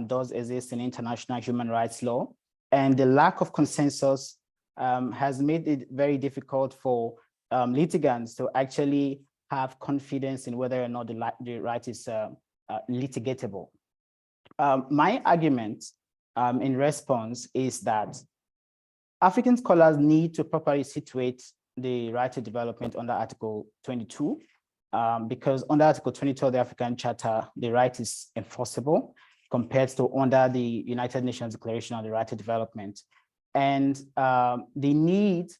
does exist in international human rights law. And the lack of consensus has made it very difficult for litigants to actually have confidence in whether or not the right is litigatable. My argument in response is that African scholars need to properly situate the right to development under Article 22, because under Article 22 of the African Charter, the right is enforceable compared to under the United Nations Declaration on the Right to Development. And the need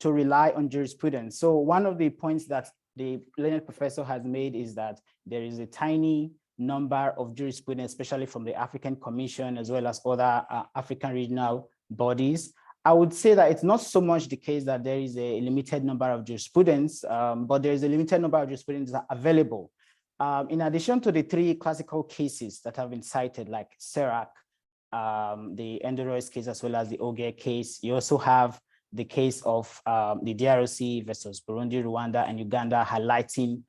to rely on jurisprudence. So one of the points that the learned professor has made is that there is a tiny number of jurisprudence, especially from the African Commission, as well as other African regional bodies. I would say that it's not so much the case that there is a limited number of jurisprudence, but there is a limited number of jurisprudence that are available. In addition to the 3 classical cases that have been cited, like Serac, the Endorois case, as well as the Ogier case, you also have the case of the DRC versus Burundi, Rwanda, and Uganda, highlighting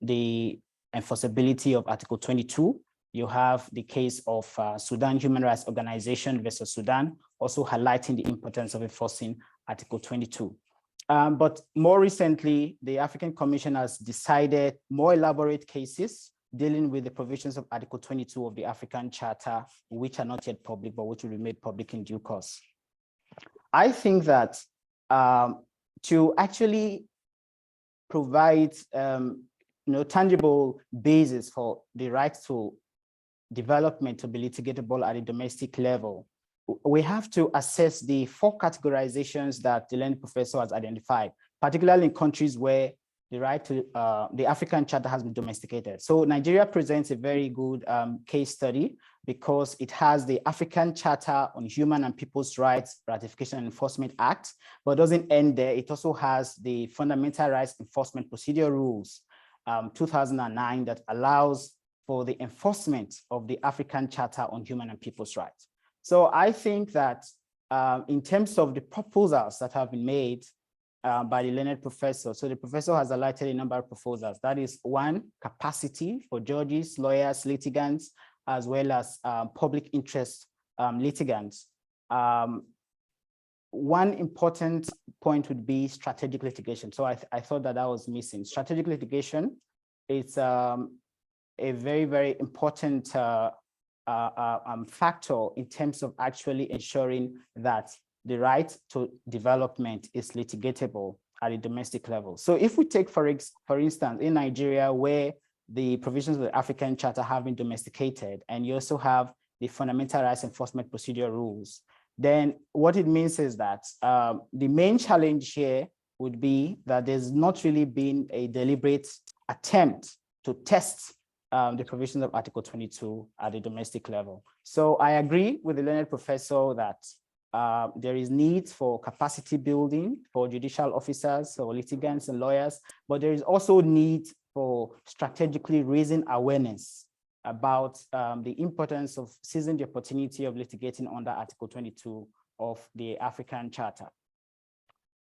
the enforceability of Article 22. You have the case of Sudan Human Rights Organization versus Sudan, also highlighting the importance of enforcing Article 22. But more recently, the African Commission has decided more elaborate cases dealing with the provisions of Article 22 of the African Charter, which are not yet public, but which will be made public in due course. I think that to actually provide tangible basis for the right to development to be litigatable at a domestic level, we have to assess the 4 categorizations that the learned professor has identified, particularly in countries where the right to the African Charter has been domesticated. So Nigeria presents a very good case study because it has the African Charter on Human and People's Rights Ratification and Enforcement Act, but doesn't end there. It also has the Fundamental Rights Enforcement Procedure Rules 2009 that allows for the enforcement of the African Charter on Human and People's Rights. So I think that in terms of the proposals that have been made by the learned professor, so the professor has highlighted a number of proposals. That is 1, capacity for judges, lawyers, litigants, as well as public interest litigants. One important point would be strategic litigation. So I thought that was missing. Strategic litigation is a very, very important factor in terms of actually ensuring that the right to development is litigatable at a domestic level. So if we take, for instance, in Nigeria, where the provisions of the African Charter have been domesticated, and you also have the Fundamental Rights Enforcement Procedure Rules, then what it means is that the main challenge here would be that there's not really been a deliberate attempt to test the provisions of Article 22 at the domestic level. So I agree with the learned professor that there is need for capacity building for judicial officers or litigants and lawyers, but there is also need for strategically raising awareness about the importance of seizing the opportunity of litigating under Article 22 of the African Charter.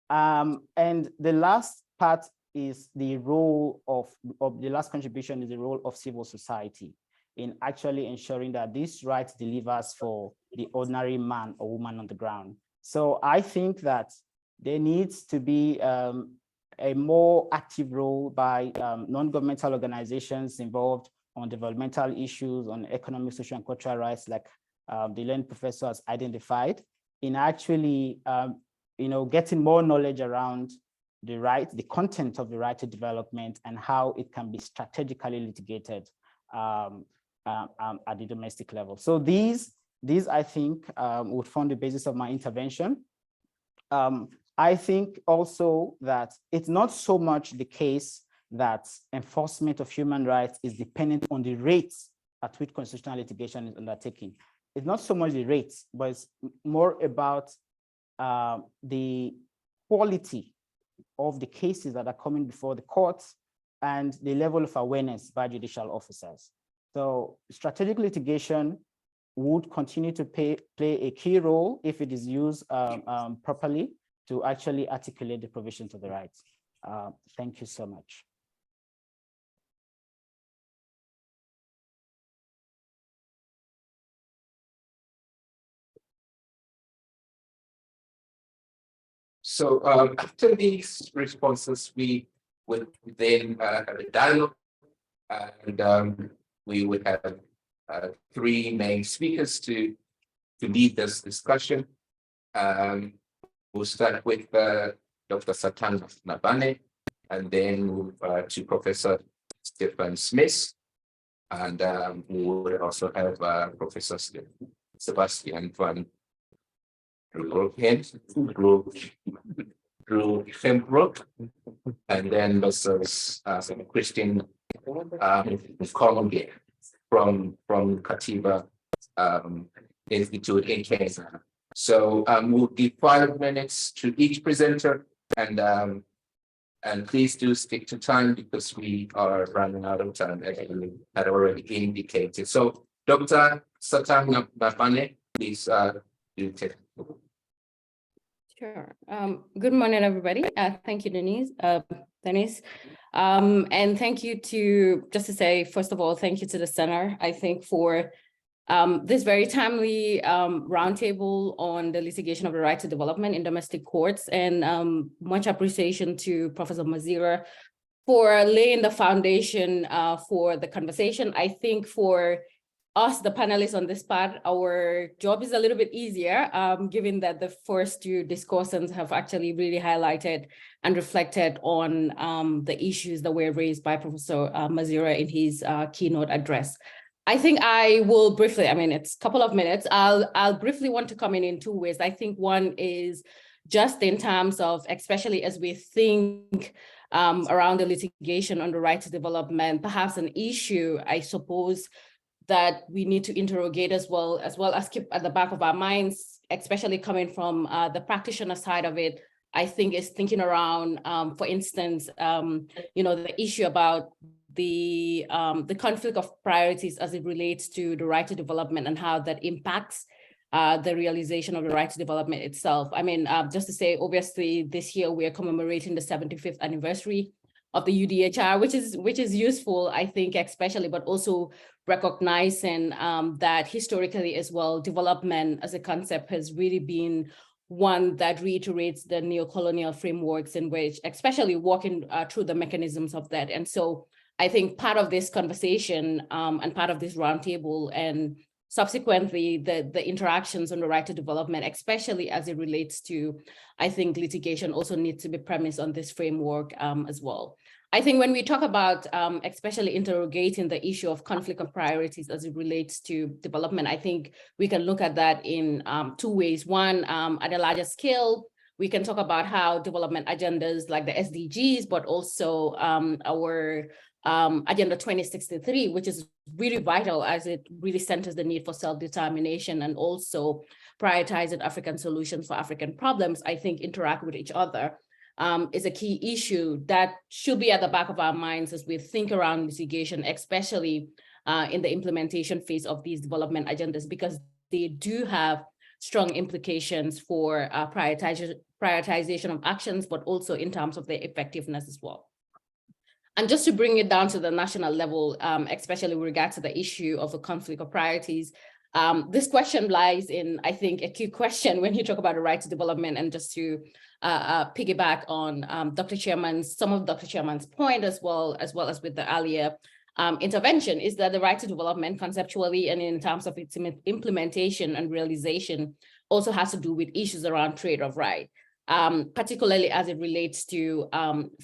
And the last part is the role of the last contribution is the role of civil society in actually ensuring that this right delivers for the ordinary man or woman on the ground. So I think that there needs to be a more active role by non-governmental organizations involved on developmental issues, on economic, social, and cultural rights, like the learned professor has identified, in actually getting more knowledge around the right, the content of the right to development, and how it can be strategically litigated at the domestic level. So these I think would form the basis of my intervention. I think also that it's not so much the case that enforcement of human rights is dependent on the rates at which constitutional litigation is undertaken. It's not so much the rates, but it's more about the quality of the cases that are coming before the courts and the level of awareness by judicial officers. So strategic litigation would continue to play a key role if it is used properly to actually articulate the provisions of the rights. Thank you so much. So after these responses, we would then have a dialogue, and we would have 3 main speakers to lead this discussion. We'll start with Dr. Satan Nabane, and then move to Professor Stephen Smith, and we will also have Professor Sebastian van Drew Fembrook, and then Mrs. Christine Colombier from Katiba Institute in Kenya. So we'll give 5 minutes to each presenter, and please do stick to time because we are running out of time, as you had already indicated. So Dr. Satang Bafane, please do take. Sure. Good morning, everybody. Thank you, Denise. And thank you just to say, first of all, thank you to the center, I think, for this very timely roundtable on the litigation of the right to development in domestic courts, and much appreciation to Professor Mazira for laying the foundation for the conversation. I think for us, the panelists on this part, our job is a little bit easier, given that the first two discussants have actually really highlighted and reflected on the issues that were raised by Professor Mazira in his keynote address. I think I will briefly, I mean, it's a couple of minutes. I'll briefly want to come in 2 ways. I think one is just in terms of, especially as we think around the litigation on the right to development, perhaps an issue, I suppose, that we need to interrogate as well as keep at the back of our minds, especially coming from the practitioner side of it, I think is thinking around, for instance, the issue about the conflict of priorities as it relates to the right to development and how that impacts the realization of the right to development itself. I mean, just to say, obviously, this year we are commemorating the 75th anniversary of the UDHR, which is useful, I think, especially, but also recognizing that historically as well, development as a concept has really been one that reiterates the neo-colonial frameworks in which, especially walking through the mechanisms of that. And so I think part of this conversation and part of this roundtable and subsequently the interactions on the right to development, especially as it relates to, I think, litigation also needs to be premised on this framework as well. I think when we talk about especially interrogating the issue of conflict of priorities as it relates to development, I think we can look at that in 2 ways. One, at a larger scale, we can talk about how development agendas like the SDGs, but also our Agenda 2063, which is really vital as it really centers the need for self-determination and also prioritizing African solutions for African problems, I think interact with each other. Is a key issue that should be at the back of our minds as we think around litigation, especially in the implementation phase of these development agendas, because they do have strong implications for prioritization of actions, but also in terms of their effectiveness as well. And just to bring it down to the national level, especially with regard to the issue of a conflict of priorities, this question lies in, I think, a key question when you talk about the right to development. And just to piggyback on some of Dr. Chairman's point, as well as with the earlier intervention, is that the right to development conceptually and in terms of its implementation and realization also has to do with issues around trade of right, particularly as it relates to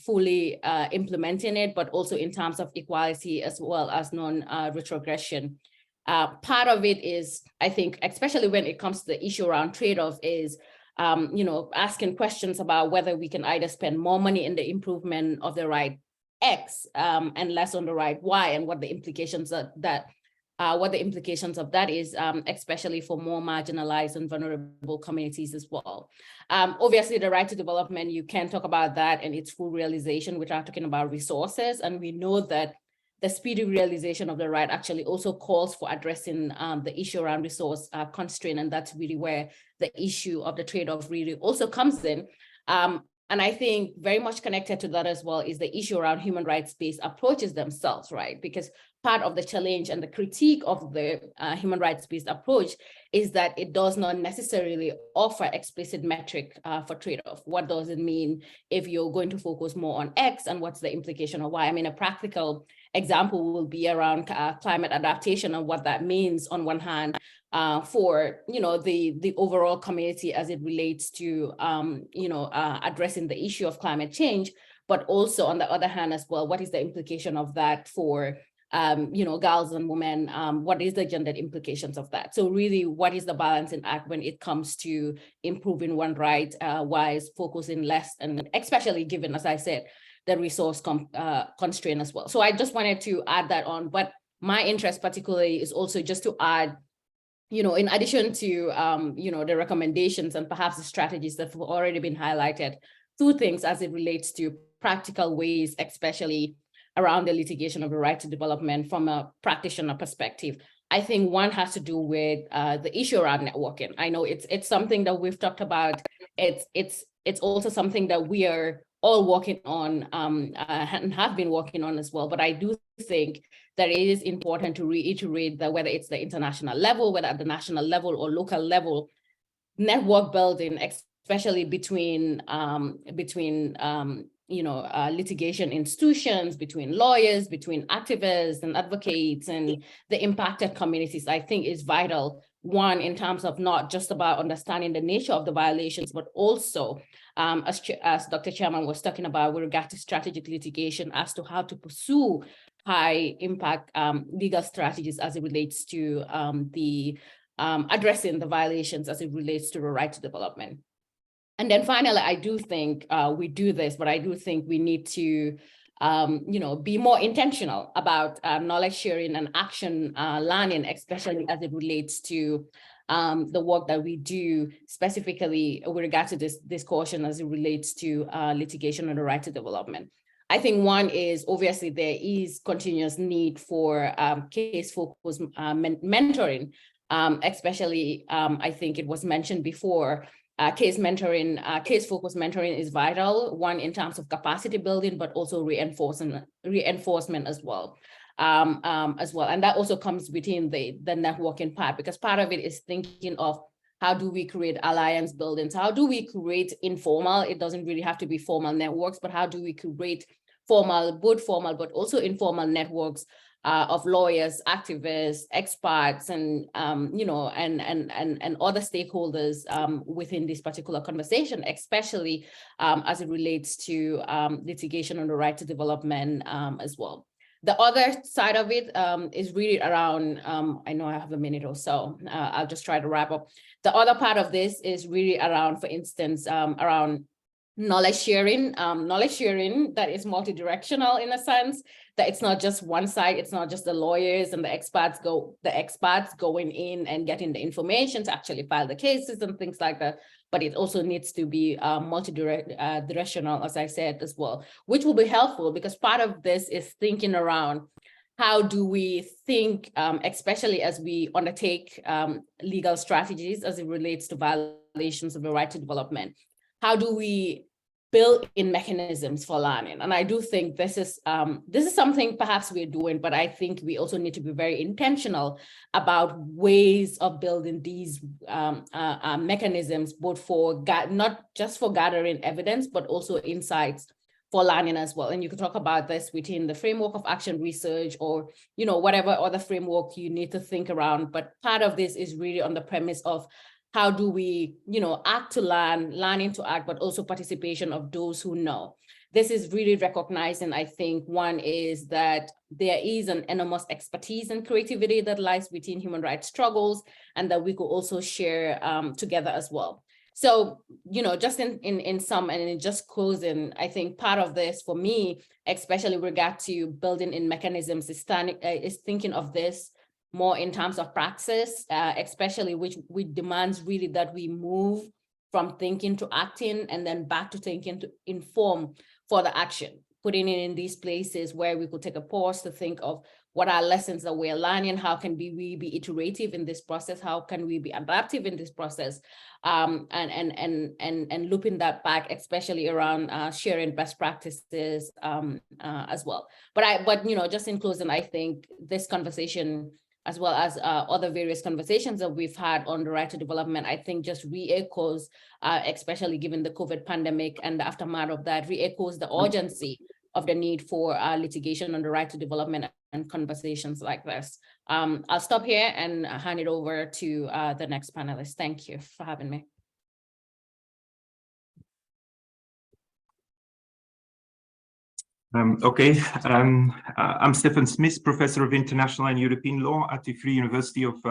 fully implementing it, but also in terms of equality as well as non-retrogression. Part of it is, I think, especially when it comes to the issue around trade-off, is asking questions about whether we can either spend more money in the improvement of the right X and less on the right Y, and what the implications of that is, especially for more marginalized and vulnerable communities as well. Obviously, the right to development, you can talk about that and its full realization without talking about resources, and we know that the speedy realization of the right actually also calls for addressing the issue around resource constraint, and that's really where the issue of the trade-off really also comes in. And I think very much connected to that as well is the issue around human rights-based approaches themselves, right? Because part of the challenge and the critique of the human rights-based approach is that it does not necessarily offer explicit metric for trade-off. What does it mean if you're going to focus more on X, and what's the implication of Y? I mean, a practical example will be around climate adaptation and what that means on one hand for the overall community as it relates to addressing the issue of climate change, but also on the other hand as well, what is the implication of that for girls and women, what is the gender implications of that? So really, what is the balancing act when it comes to improving one right, while focusing less, and especially given, as I said, the resource constraint as well. So I just wanted to add that on, but my interest particularly is also just to add, in addition to, the recommendations and perhaps the strategies that have already been highlighted, two things as it relates to practical ways, especially around the litigation of the right to development from a practitioner perspective. I think one has to do with the issue around networking. I know it's something that we've talked about. It's also something that we are all working on and have been working on as well. But I do think that it is important to reiterate that whether it's the international level, whether at the national level or local level, network building, especially between litigation institutions, between lawyers, between activists and advocates and the impacted communities, I think is vital. One, in terms of not just about understanding the nature of the violations, but also, as Dr. Chairman was talking about with regard to strategic litigation as to how to pursue high impact legal strategies as it relates to addressing the violations as it relates to the right to development. And then finally, I do think we do this, but I do think we need to, be more intentional about knowledge sharing and action learning, especially as it relates to the work that we do specifically with regard to this caution as it relates to litigation on the right to development. I think one is obviously there is continuous need for case focused mentoring, especially I think it was mentioned before. Case focused mentoring is vital, one in terms of capacity building, but also reinforcement as well. And that also comes within the networking part, because part of it is thinking of how do we create alliance buildings? How do we create informal, it doesn't really have to be formal networks, but how do we create formal, both formal, but also informal networks of lawyers, activists, experts, and and other stakeholders within this particular conversation, especially as it relates to litigation on the right to development as well. The other side of it is really around, I know I have a minute or so, I'll just try to wrap up. The other part of this is really around, for instance, around knowledge sharing that is multi-directional in a sense, that it's not just one side, it's not just the lawyers and the experts going in and getting the information to actually file the cases and things like that, but it also needs to be multi-directional, as I said as well, which will be helpful because part of this is thinking around how do we think, especially as we undertake legal strategies as it relates to violations of the right to development. How do we build in mechanisms for learning? And I do think this is something perhaps we're doing, but I think we also need to be very intentional about ways of building these mechanisms, both for not just for gathering evidence, but also insights for learning as well. And you can talk about this within the framework of action research or, whatever other framework you need to think around. But part of this is really on the premise of how do we, act to learn, learning to act, but also participation of those who know. This is really recognizing, I think, one is that there is an enormous expertise and creativity that lies within human rights struggles, and that we could also share together as well. So, just in sum and in just closing, I think part of this for me, especially with regard to building in mechanisms, is thinking of this more in terms of praxis, especially which demands really that we move from thinking to acting and then back to thinking to inform for the action, putting it in these places where we could take a pause to think of what are lessons that we're learning, how can we be iterative in this process, how can we be adaptive in this process, and looping that back, especially around sharing best practices as well. But just in closing, I think this conversation, as well as other various conversations that we've had on the right to development, I think just re-echoes, especially given the COVID pandemic and the aftermath of that, re-echoes the urgency of the need for litigation on the right to development and conversations like this. I'll stop here and hand it over to the next panelist. Thank you for having me. I'm Stefan Smith, Professor of International and European Law at the Free University of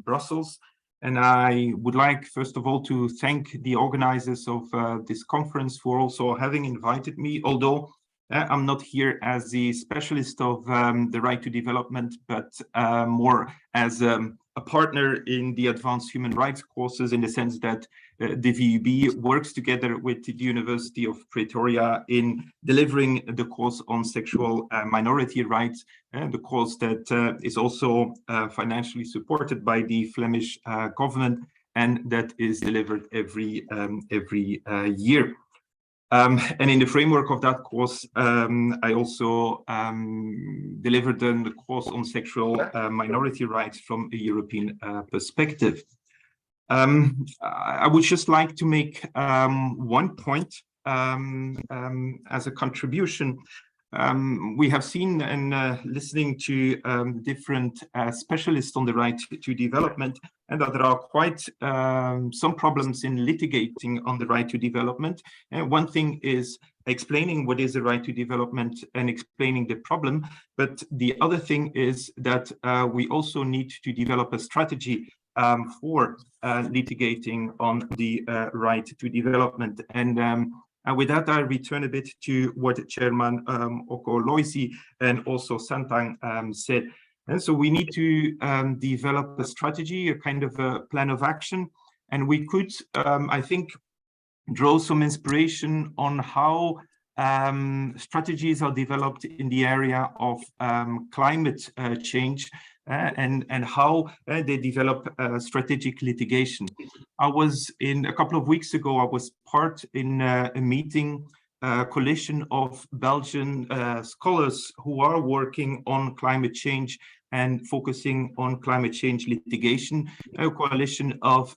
Brussels. And I would like, first of all, to thank the organizers of this conference for also having invited me, although I'm not here as the specialist of the right to development, but more as a partner in the advanced human rights courses, in the sense that the VUB works together with the University of Pretoria in delivering the course on sexual minority rights, the course that is also financially supported by the Flemish government, and that is delivered every year. And in the framework of that course, I also delivered the course on sexual minority rights from a European perspective. I would just like to make one point as a contribution. We have seen and listening to different specialists on the right to development, and that there are quite some problems in litigating on the right to development. And one thing is explaining what is the right to development and explaining the problem. But the other thing is that we also need to develop a strategy for litigating on the right to development. And with that, I return a bit to what Chairman Okoloisi and also Santang said. And so we need to develop a strategy, a kind of a plan of action. And we could, I think, draw some inspiration on how strategies are developed in the area of climate change, and how they develop strategic litigation. I was a couple of weeks ago, I was part in a meeting, a coalition of Belgian scholars who are working on climate change and focusing on climate change litigation, a coalition of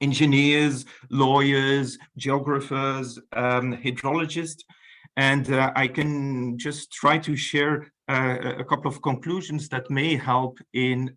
engineers, lawyers, geographers, hydrologists. And I can just try to share a couple of conclusions that may help in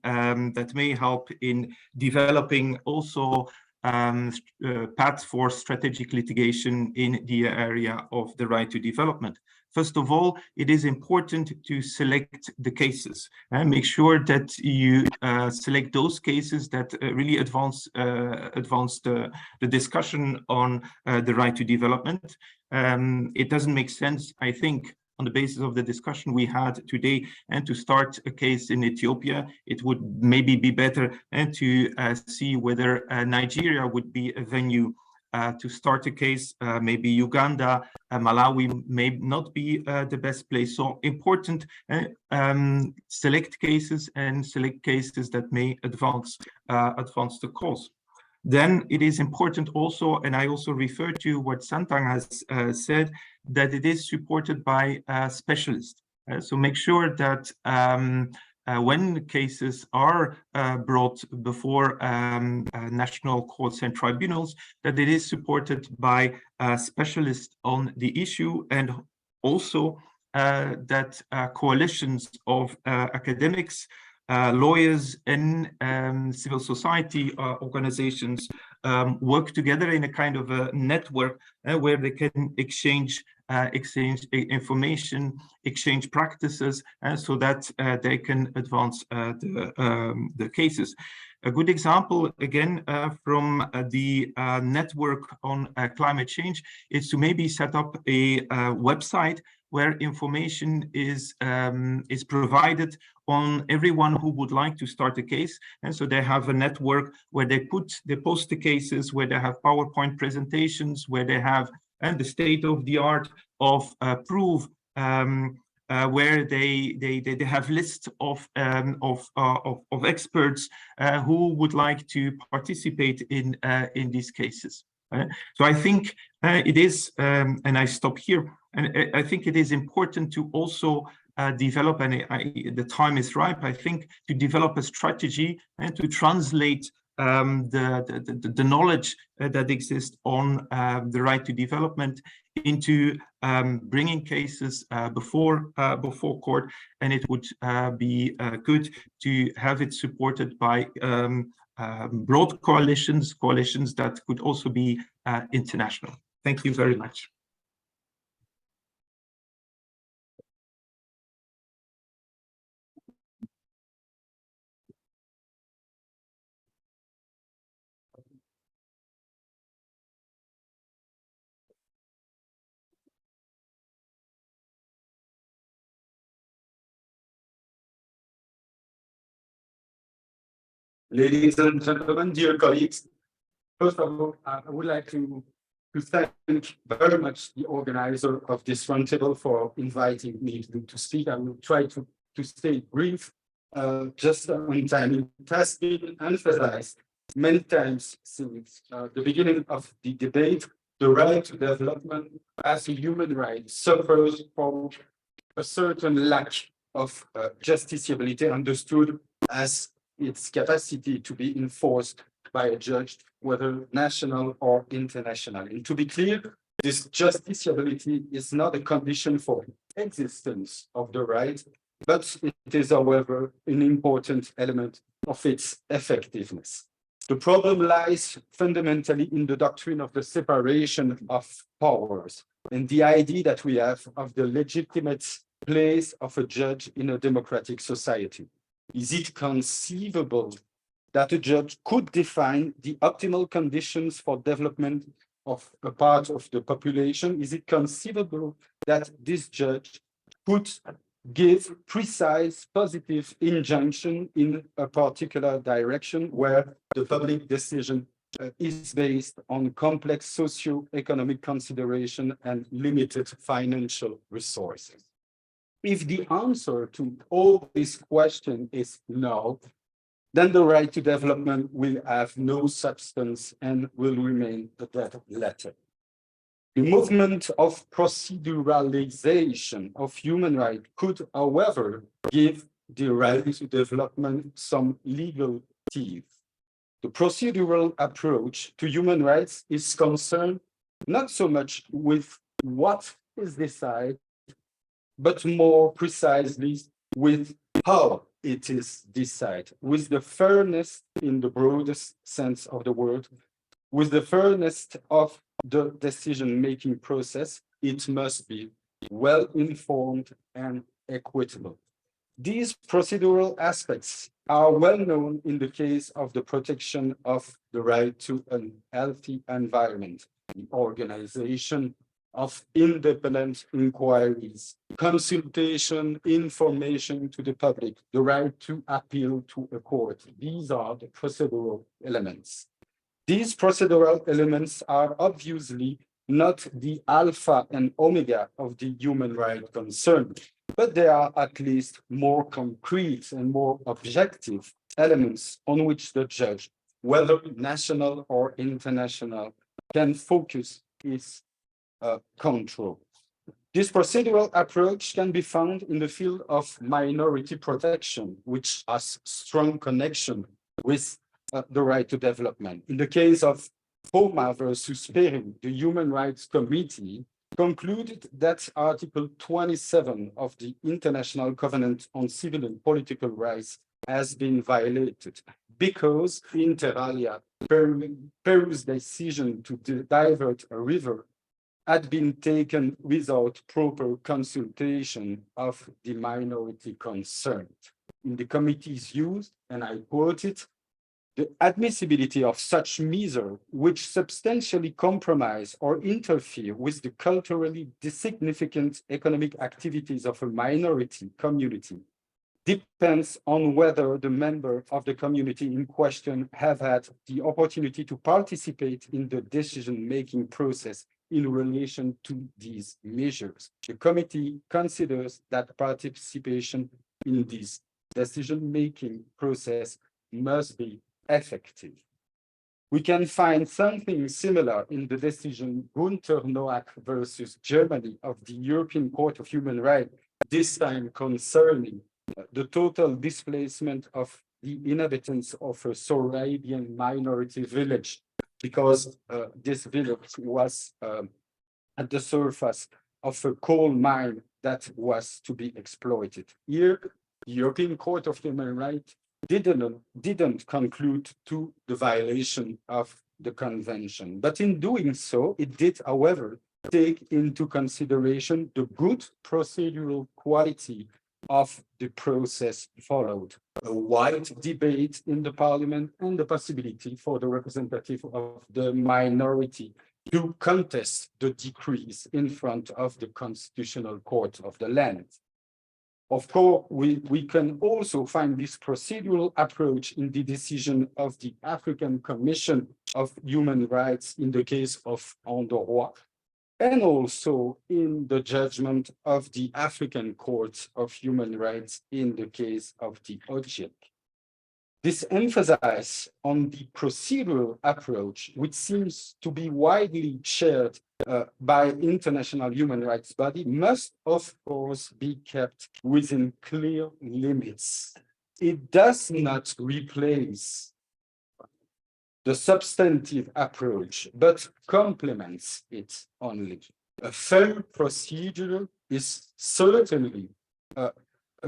developing also paths for strategic litigation in the area of the right to development. First of all, it is important to select the cases and make sure that you select those cases that really advance the discussion on the right to development. It doesn't make sense, I think, on the basis of the discussion we had today, and to start a case in Ethiopia. It would maybe be better and to see whether Nigeria would be a venue to start a case. Maybe Uganda, Malawi may not be the best place. So important, select cases that may advance the cause. Then it is important also, and I also refer to what Santang has said, that it is supported by specialists. So make sure that when cases are brought before national courts and tribunals, that it is supported by specialists on the issue, and also that coalitions of academics, lawyers, and civil society organizations work together in a kind of a network where they can exchange information, exchange practices, so that they can advance the cases. A good example, again, from the network on climate change is to maybe set up a website where information is provided on everyone who would like to start a case. And so they have a network where they post the cases, where they have PowerPoint presentations, where they have the state of the art of proof, where they have lists of experts who would like to participate in these cases. So I think it is, and I stop here, and I think it is important to also develop, and the time is ripe, I think, to develop a strategy and to translate the knowledge that exists on the right to development into bringing cases before court, and it would be good to have it supported by broad coalitions that could also be international. Thank you very much. Ladies and gentlemen, dear colleagues, first of all, I would like to thank very much the organizer of this roundtable for inviting me to speak. I will try to stay brief, just on time. It has been emphasized many times since the beginning of the debate. The right to development as a human right suffers from a certain lack of justiciability, understood as its capacity to be enforced by a judge, whether national or international. And to be clear, this justiciability is not a condition for existence of the right, but it is, however, an important element of its effectiveness. The problem lies fundamentally in the doctrine of the separation of powers and the idea that we have of the legitimate place of a judge in a democratic society. Is it conceivable that a judge could define the optimal conditions for development of a part of the population? Is it conceivable that this judge could give precise positive injunction in a particular direction where the public decision is based on complex socio-economic consideration and limited financial resources? If the answer to all these questions is no, then the right to development will have no substance and will remain a dead letter. The movement of proceduralization of human rights could, however, give the right to development some legal teeth. The procedural approach to human rights is concerned not so much with what is decided, but more precisely with how it is decided, with the fairness in the broadest sense of the word, with the fairness of the decision-making process. It must be well-informed and equitable. These procedural aspects are well known in the case of the protection of the right to an healthy environment, the organization of independent inquiries, consultation, information to the public, the right to appeal to a court. These are the procedural elements. These procedural elements are obviously not the alpha and omega of the human right concern, but they are at least more concrete and more objective elements on which the judge, whether national or international, can focus his control. This procedural approach can be found in the field of minority protection, which has strong connection with the right to development. In the case of Homa versus Peru, the Human Rights Committee concluded that Article 27 of the International Covenant on Civil and Political Rights has been violated because, inter alia, Peru's decision to divert a river had been taken without proper consultation of the minority concerned. In the committee's views, and I quote it, the admissibility of such measures which substantially compromise or interfere with the culturally significant economic activities of a minority community depends on whether the member of the community in question have had the opportunity to participate in the decision-making process in relation to these measures. The committee considers that participation in this decision-making process must be effective. We can find something similar in the decision Gunther Noack versus Germany of the European Court of Human Rights, this time concerning the total displacement of the inhabitants of a Sorabian minority village, because this village was at the surface of a coal mine that was to be exploited. Here, the European Court of Human Rights didn't conclude to the violation of the convention. But in doing so, it did, however, take into consideration the good procedural quality of the process followed, a wide debate in the parliament and the possibility for the representative of the minority to contest the decrees in front of the Constitutional Court of the land. Of course, we can also find this procedural approach in the decision of the African Commission of Human Rights in the case of Andorra, and also in the judgment of the African Court of Human Rights in the case of the OJIC. This emphasis on the procedural approach, which seems to be widely shared by international human rights body, must of course be kept within clear limits. It does not replace the substantive approach, but complements it only. A fair procedure is certainly a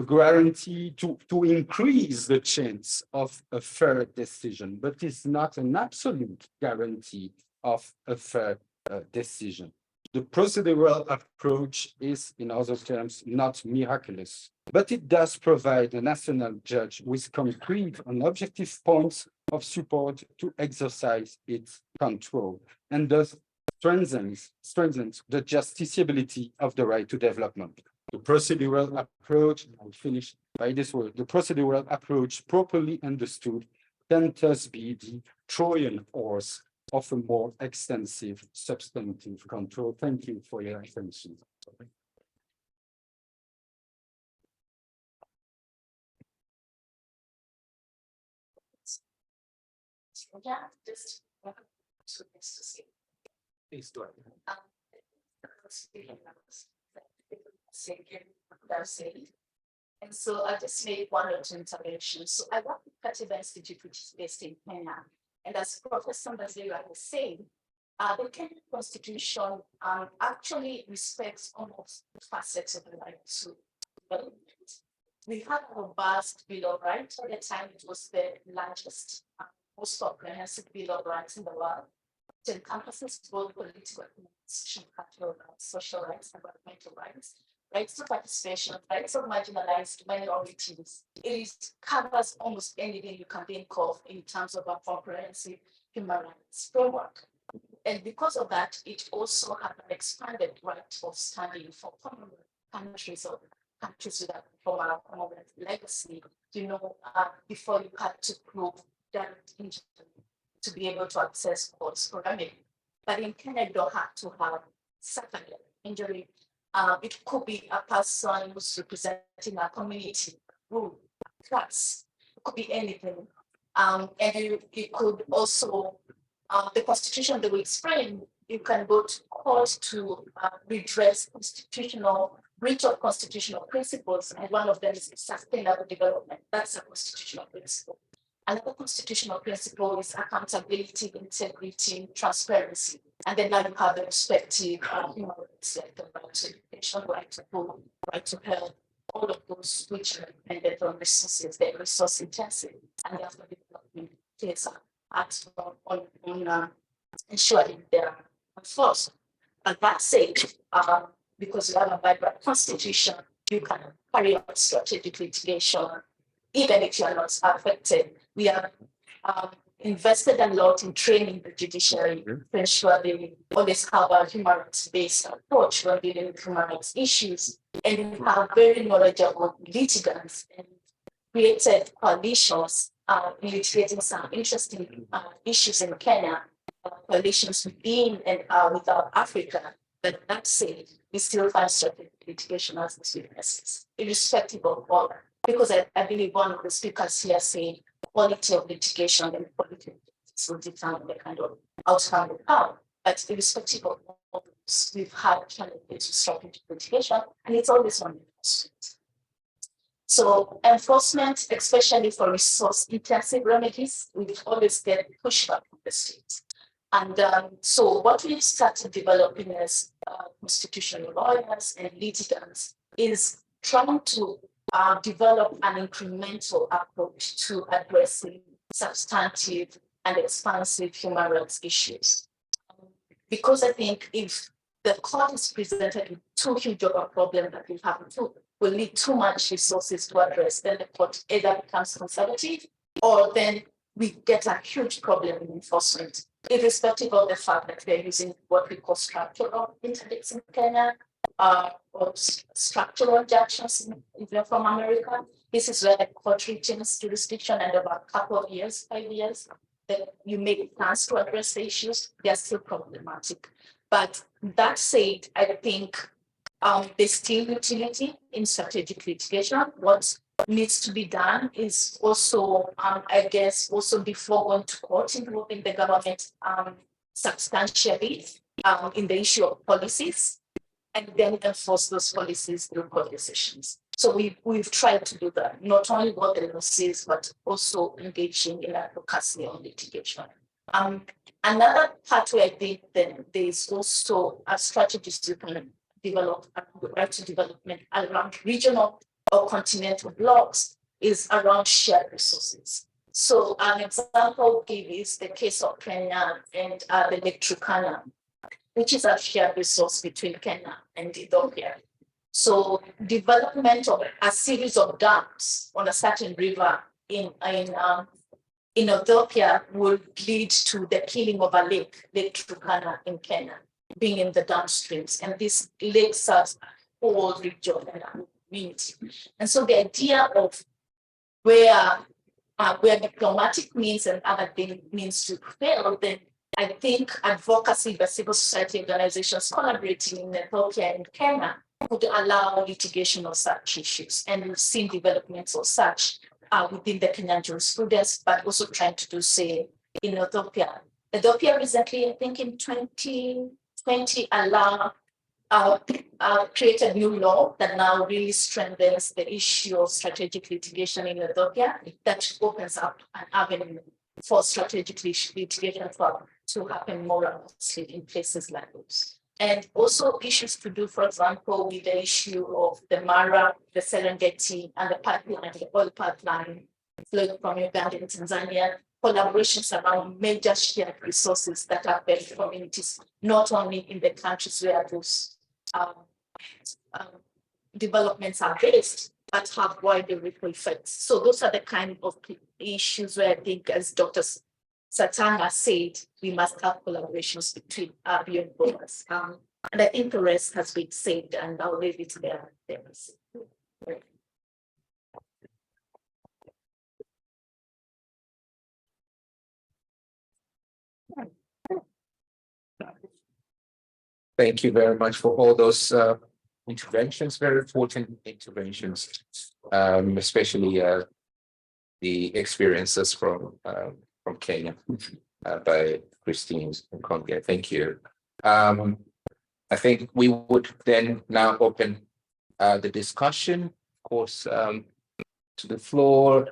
guarantee to increase the chance of a fair decision, but it's not an absolute guarantee of a fair decision. The procedural approach is, in other terms, not miraculous, but it does provide a national judge with concrete and objective points of support to exercise its control, and thus strengthens the justiciability of the right to development. The procedural approach, I'll finish by this word, the procedural approach properly understood can thus be the Trojan horse of a more extensive substantive control. Thank you for your attention. Yeah, just so nice to see. Please do it. And so I just made one or two interventions. So I work with Katiba Institute, which is based in Kenya. And as Professor Mbazira was saying, the Kenyan Constitution actually respects almost facets of the right to development. We have a robust Bill of Rights. At the time, it was the largest, most comprehensive Bill of Rights in the world. It encompasses both political and cultural rights, social rights, environmental rights, rights to participation, rights of marginalized minorities. It covers almost anything you can think of in terms of a comprehensive human rights framework. And because of that, it also has an expanded right of standing for Commonwealth countries or countries with a former Commonwealth legacy. You know, before you had to prove direct injury to be able to access courts for remedy. But in Kenya, you don't have to have secondary injury. It could be a person who's representing a community, group, class. It could be anything. And it could also, the Constitution that we explain, you can go to court to redress constitutional, breach of constitutional principles. And one of them is sustainable development. That's a constitutional principle. Another constitutional principle is accountability, integrity, transparency. And then now you have the respective human rights, like the right to education, right to food, right to health, all of those which are dependent on resources, they're resource intensive, and therefore development takes acts on ensuring they're enforced. But that said, because you have a vibrant constitution, you can carry out strategic litigation, even if you are not affected. We have invested a lot in training the judiciary to ensure they always have a human rights-based approach when dealing with human rights issues. And we have very knowledgeable litigants and created coalitions in litigating some interesting issues in Kenya, coalitions within and without Africa. But that said, we still find strategic litigation as its weaknesses, irrespective of all. Because I believe one of the speakers here saying quality of litigation and quality of justice will determine the kind of outcome we have. But irrespective of all this, we've had challenges with strategic litigation, and it's always on the street. So enforcement, especially for resource-intensive remedies, we always get pushback from the state. And so what we've started developing as constitutional lawyers and litigants is trying to develop an incremental approach to addressing substantive and expansive human rights issues. Because I think if the court is presented with too huge of a problem that will need too much resources to address, then the court either becomes conservative or then we get a huge problem in enforcement, irrespective of the fact that we are using what we call structural interdicts in Kenya, or structural injunctions if you're from America. This is where the court retains jurisdiction, and over a couple of years, 5 years, that you make plans to address the issues, they are still problematic. But that said, I think there's still utility in strategic litigation. What needs to be done is also, I guess, also before going to court, involving the government substantially in the issue of policies, and then enforce those policies through court decisions. So we've tried to do that, not only what the law says, but also engaging in advocacy on litigation. Another part where I think that there's also a strategy you can develop right to development around regional or continental blocks is around shared resources. So an example give is the case of Kenya and the Lake Turkana, which is a shared resource between Kenya and Ethiopia. So development of a series of dams on a certain river in Ethiopia will lead to the killing of a Lake Turkana in Kenya, being in the downstreams. And this lake serves a whole region and a community. And so the idea of where diplomatic means and other means to fail, then I think advocacy by civil society organizations collaborating in Ethiopia and Kenya would allow litigation of such issues. And we've seen developments of such within the Kenyan jurisprudence, but also trying to do say in Ethiopia. Ethiopia recently, I think in 2020, created new law that now really strengthens the issue of strategic litigation in Ethiopia, that opens up an avenue for strategic litigation to happen more robustly in places like those. And also issues to do, for example, with the issue of the Mara, the Serengeti, and the pipeline, the oil pipeline flowing from Uganda and Tanzania, collaborations around major shared resources that affect communities, not only in the countries where those developments are based, but have wider ripple effects. So those are the kind of issues where I think, as Dr. Satanga said, we must have collaborations between beyond borders. And I think the rest has been said, and I'll leave it there. Thank you very much for all those interventions, very important interventions, especially the experiences from Kenya by Christine Nkonge. Thank you. I think we would then now open the discussion, of course, to the floor.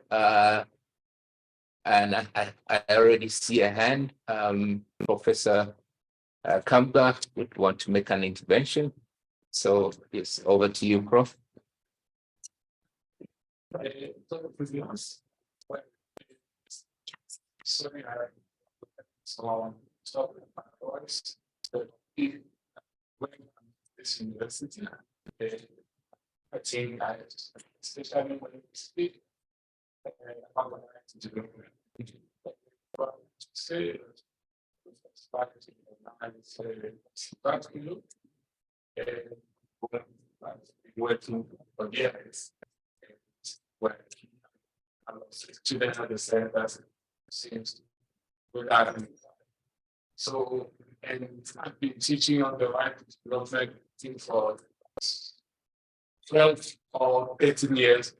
And I already see a hand. Professor Kambla would want to make an intervention. So yes, over to you, Prof. Sorry, so stop my voice. When this university, I think especially when we speak, I'm going to do but to say working for years when students understand that seems without me. So, and I've been teaching on the right to development thing for 12 or 13 years.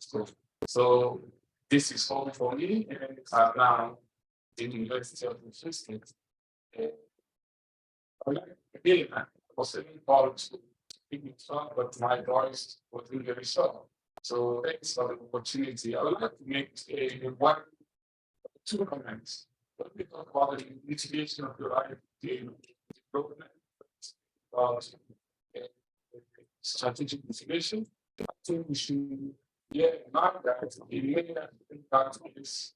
So this is home for me, and I'm now in the University of Antwerp. Again, I was even called to speak strong, but my voice wasn't very strong. So thanks for the opportunity. I would like to make two comments. When we talk about the mitigation of the right to development, about strategic mitigation, I think we should, now that the main impact is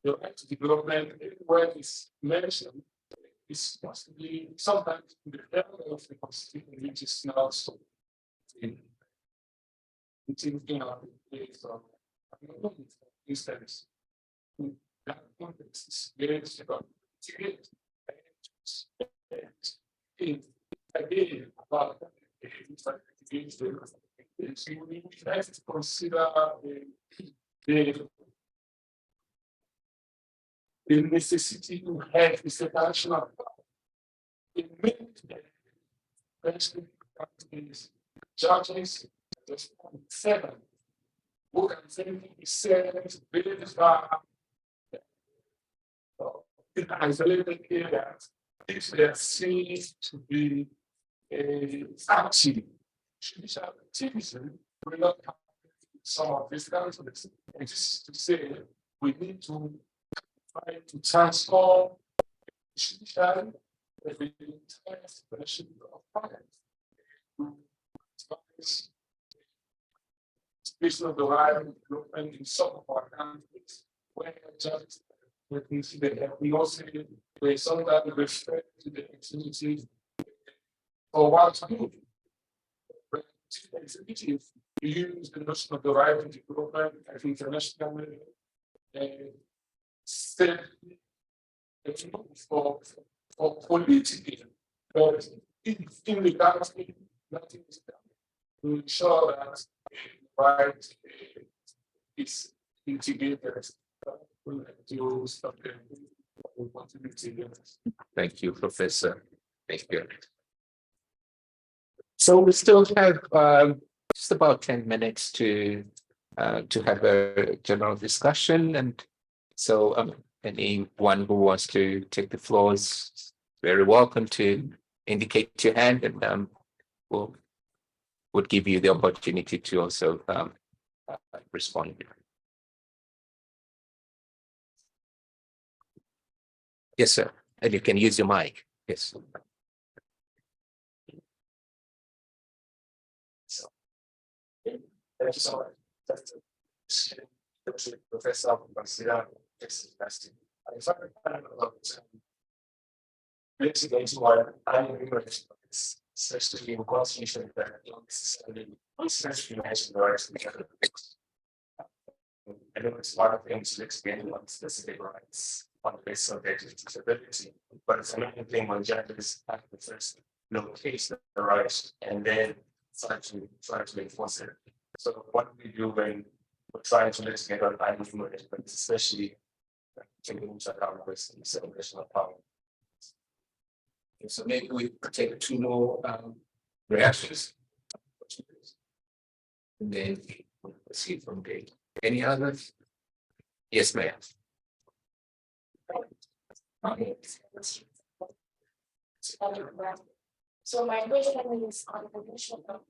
the right to development, where it's mentioned, is possibly sometimes in the level of the constitution, which is now so in thinking of the place of instance. In that context, is very about again about we have to consider the necessity to have the separation of power. It means that judges, just 7, who can say says in isolated areas, if they are seen to be a active judicial citizen, will not have some of these councils. And this is to say, we need to try to transform judiciary with the entire separation of powers. Speaking of the right development in some of our countries, where judges we also sometimes refer to the activity for what to do. Executive use the notion of the right to development as international state for politically, but in the country, nothing is done to ensure that right is integrated. Thank you, Professor. Thank you. So we still have just about 10 minutes to have a general discussion, and so anyone who wants to take the floor is very welcome to indicate your hand, and would give you the opportunity to also respond. Yes, sir. And you can use your mic. Yes. Thank you so much. Professor consider investing. I started about litigation while I'm especially in constitution that don't necessarily mention the rights together. I know it's a lot of things to explain on specific rights on the basis of their disability, but it's another thing when judges have to first locate the rights and then try to enforce it. So what do we do when we're trying to litigate on animal rights, but especially taking into account this separation of power? Okay, so maybe we could take 2 more reactions, and then we'll see from there. Any others? Yes, ma'am. So my question is on the issue of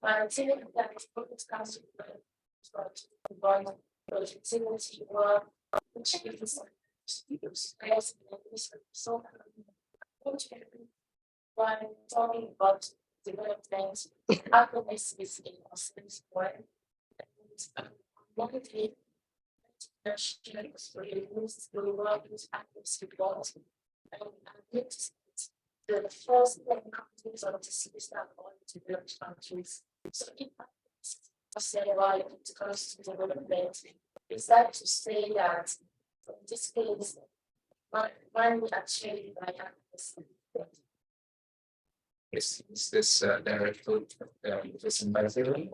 that it comes to environment, productivity, work, which is so when talking about development, happiness is in a sense where negative the first countries or the cities that are developed countries. So if I say about it comes to development, is that to say that in this case, when we actually by access? Is this directly in my theory?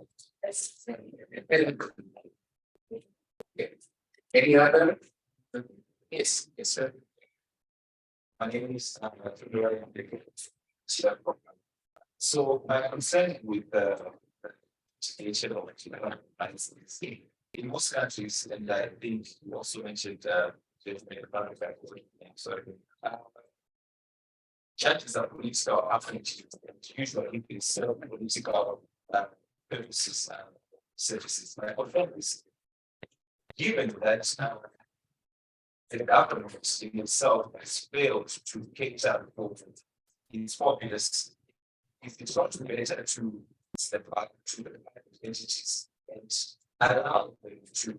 Any other? Yes, yes, sir. My name is so my concern with the situation of license in most countries, and I think you also mentioned judges are political affiliated, and usually it's political purposes and services. My concern is given that the government in itself has failed to cater for its populace, it's not better to step back to the entities and allow them to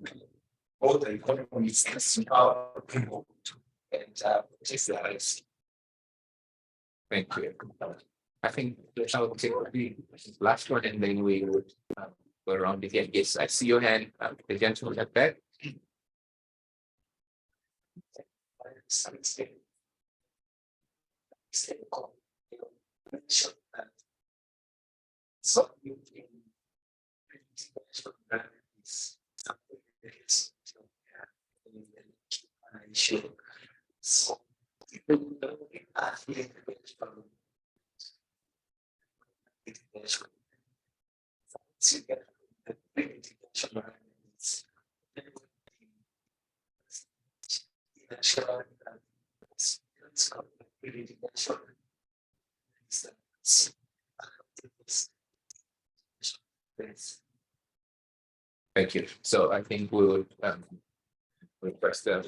all the economies as well. And just the Thank you. I think I'll take the last one and then we would go around again. Yes, I see your hand, the gentleman at back. So so Thank you. So I think we would request the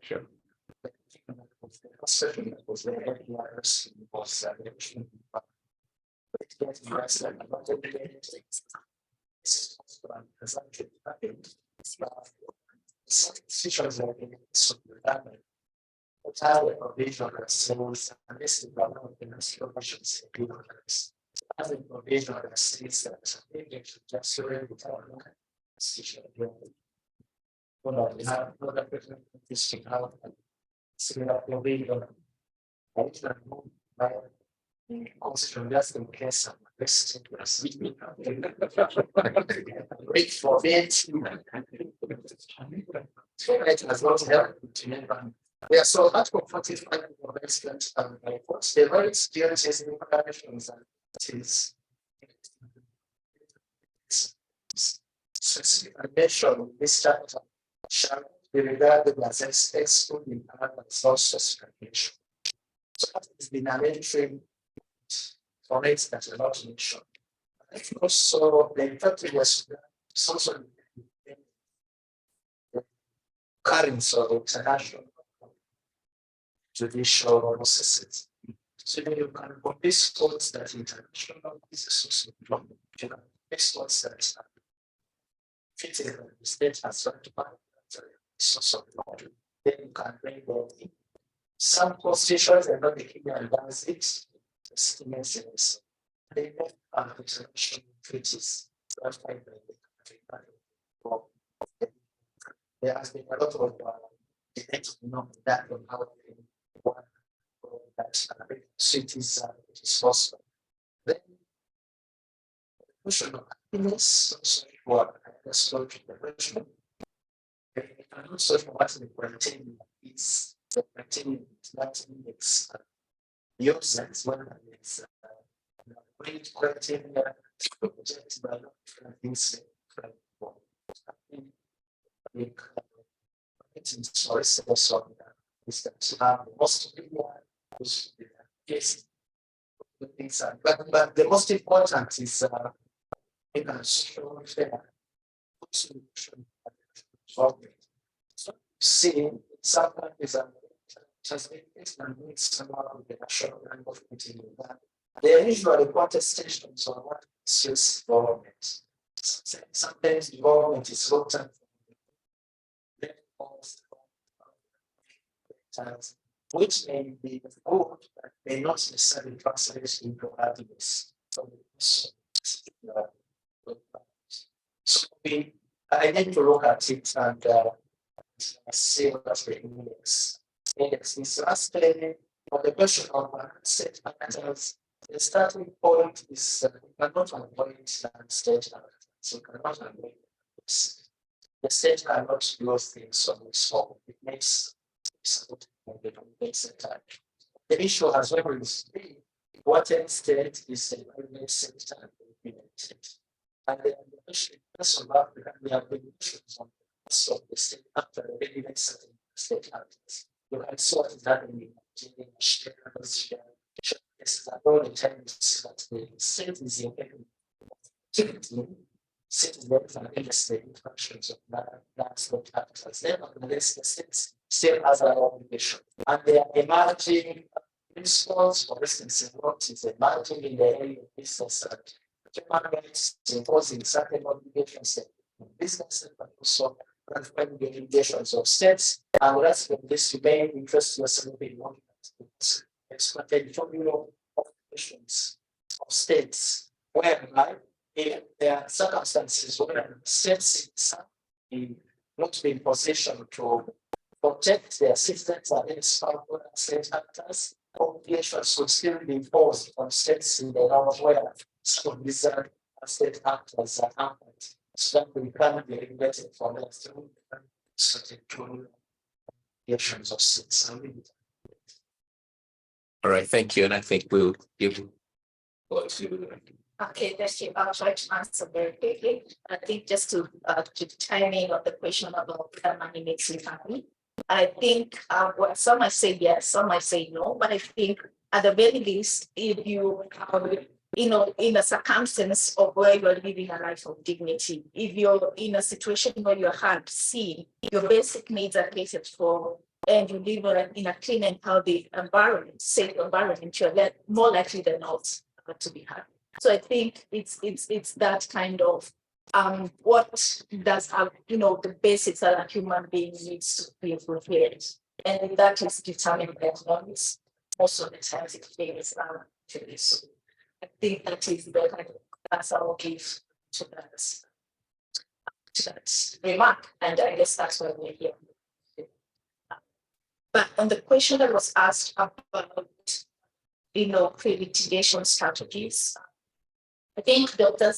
sure. Provision of sales and this development in provisions as a provision that states that just we have another district health and similar provision. Also, just in case of this, wait for it. As well as help to yeah, so Article 45 of Excellent reports the rights, duties, and obligations that is specification this chapter shall be regarded as excluding other sources of information. So that is the narrative for it that a lot mentioned. Also, the effectiveness is also current or international judicial processes. So you can compare courts that international is associated with you can compare courts that fitting the state has ratified source of law. Then you can bring them in. Some constitutions are not making advance it. They are international treaties ratified by the country. There has been a lot of debate on that on how that cities it is possible. Then the question of happiness also what the question and also what the criteria is the criteria that makes users when it's great criteria project by different things it's also is that most people yes, things are, but the most important is in a strong solution. So see, sometimes is a it's somehow the national government in that. There are usually contestations on what is government. Sometimes the government is voted which may be good, but may not necessarily translate into happiness. So I need to look at it and see what the index. Index is lastly for the question of state matters. The starting point is you cannot avoid state matters. You cannot avoid this. The state cannot do things on its own. It makes the issue has always been what extent is the private sector implemented. And the question of Africa, we have been issues on the state after the very certain state actors. You can see what is happening in Nigeria, this is all the time that the state is in citizens and industry interactions of that's what happens. Nevertheless, the state still has an obligation. And they are emerging principles, for instance, what is emerging in the area of business and human rights imposing certain obligations on businesses, but also ratifying the obligations of states. And that's when this main interest was in one exploited formula of obligations of states, whereby if there are circumstances where states not be in position to protect their citizens against state actors, obligations would still be imposed on states in the realm where some of these state actors are harmed, so that we can be regulated for them through certain obligations of states. All right, thank you. And I think we'll give Okay, thank you. I'll try to answer very quickly. I think just to chime in on the question about whether money makes you happy. I think well, some might say yes, some might say no, but I think at the very least, if you in a circumstance of where you're living a life of dignity, if you're in a situation where you're hard seen, your basic needs are catered for, and you live in a clean and healthy environment, safe environment, you're more likely than not to be happy. So I think it's that kind of what does the basics that a human being needs to be fulfilled, and that is determined by economics. Most of the times it fails actually. So I think that is the kind of answer I'll give to that remark, and I guess that's why we're here. But on the question that was asked about pre-litigation strategies, I think Dr.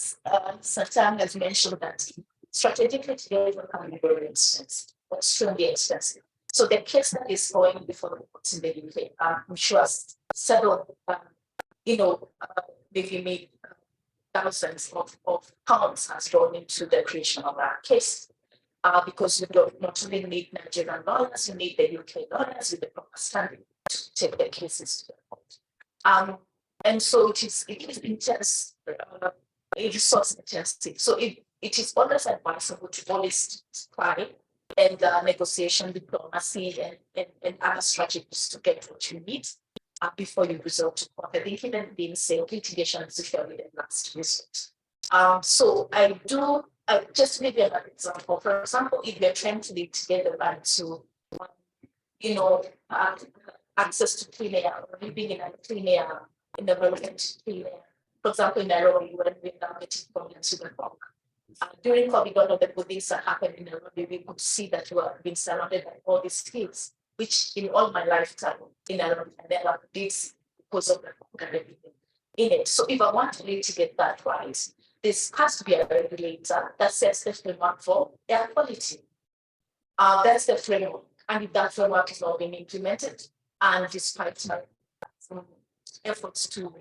Satan has mentioned that strategic litigation can be very expensive, extremely expensive. So the case that is going before the courts in the UK, I'm sure several, maybe thousands of pounds has gone into the creation of our case. Because you don't not only need Nigerian lawyers, you need the UK lawyers with the proper standing to take the cases to the court. And so it is intense, resource intensive. So it is always advisable to always try and negotiation, diplomacy, and other strategies to get what you need before you resort to court. I think even being said, litigation is usually the last resort. So I just give you an example. For example, if you're trying to litigate the right to, access to clean air, or living in a clean air, in the relevant clean air. For example, in Nairobi, when we are getting problems with the fog. During COVID, one of the good things that happened in Nairobi, we could see that we were being surrounded by all these hills, which in all my lifetime in Nairobi, I never did because of the fog and everything in it. So if I want to litigate that right, this has to be a regulator that sets the framework for air quality. That's the framework. And if that framework is not being implemented, and despite my efforts to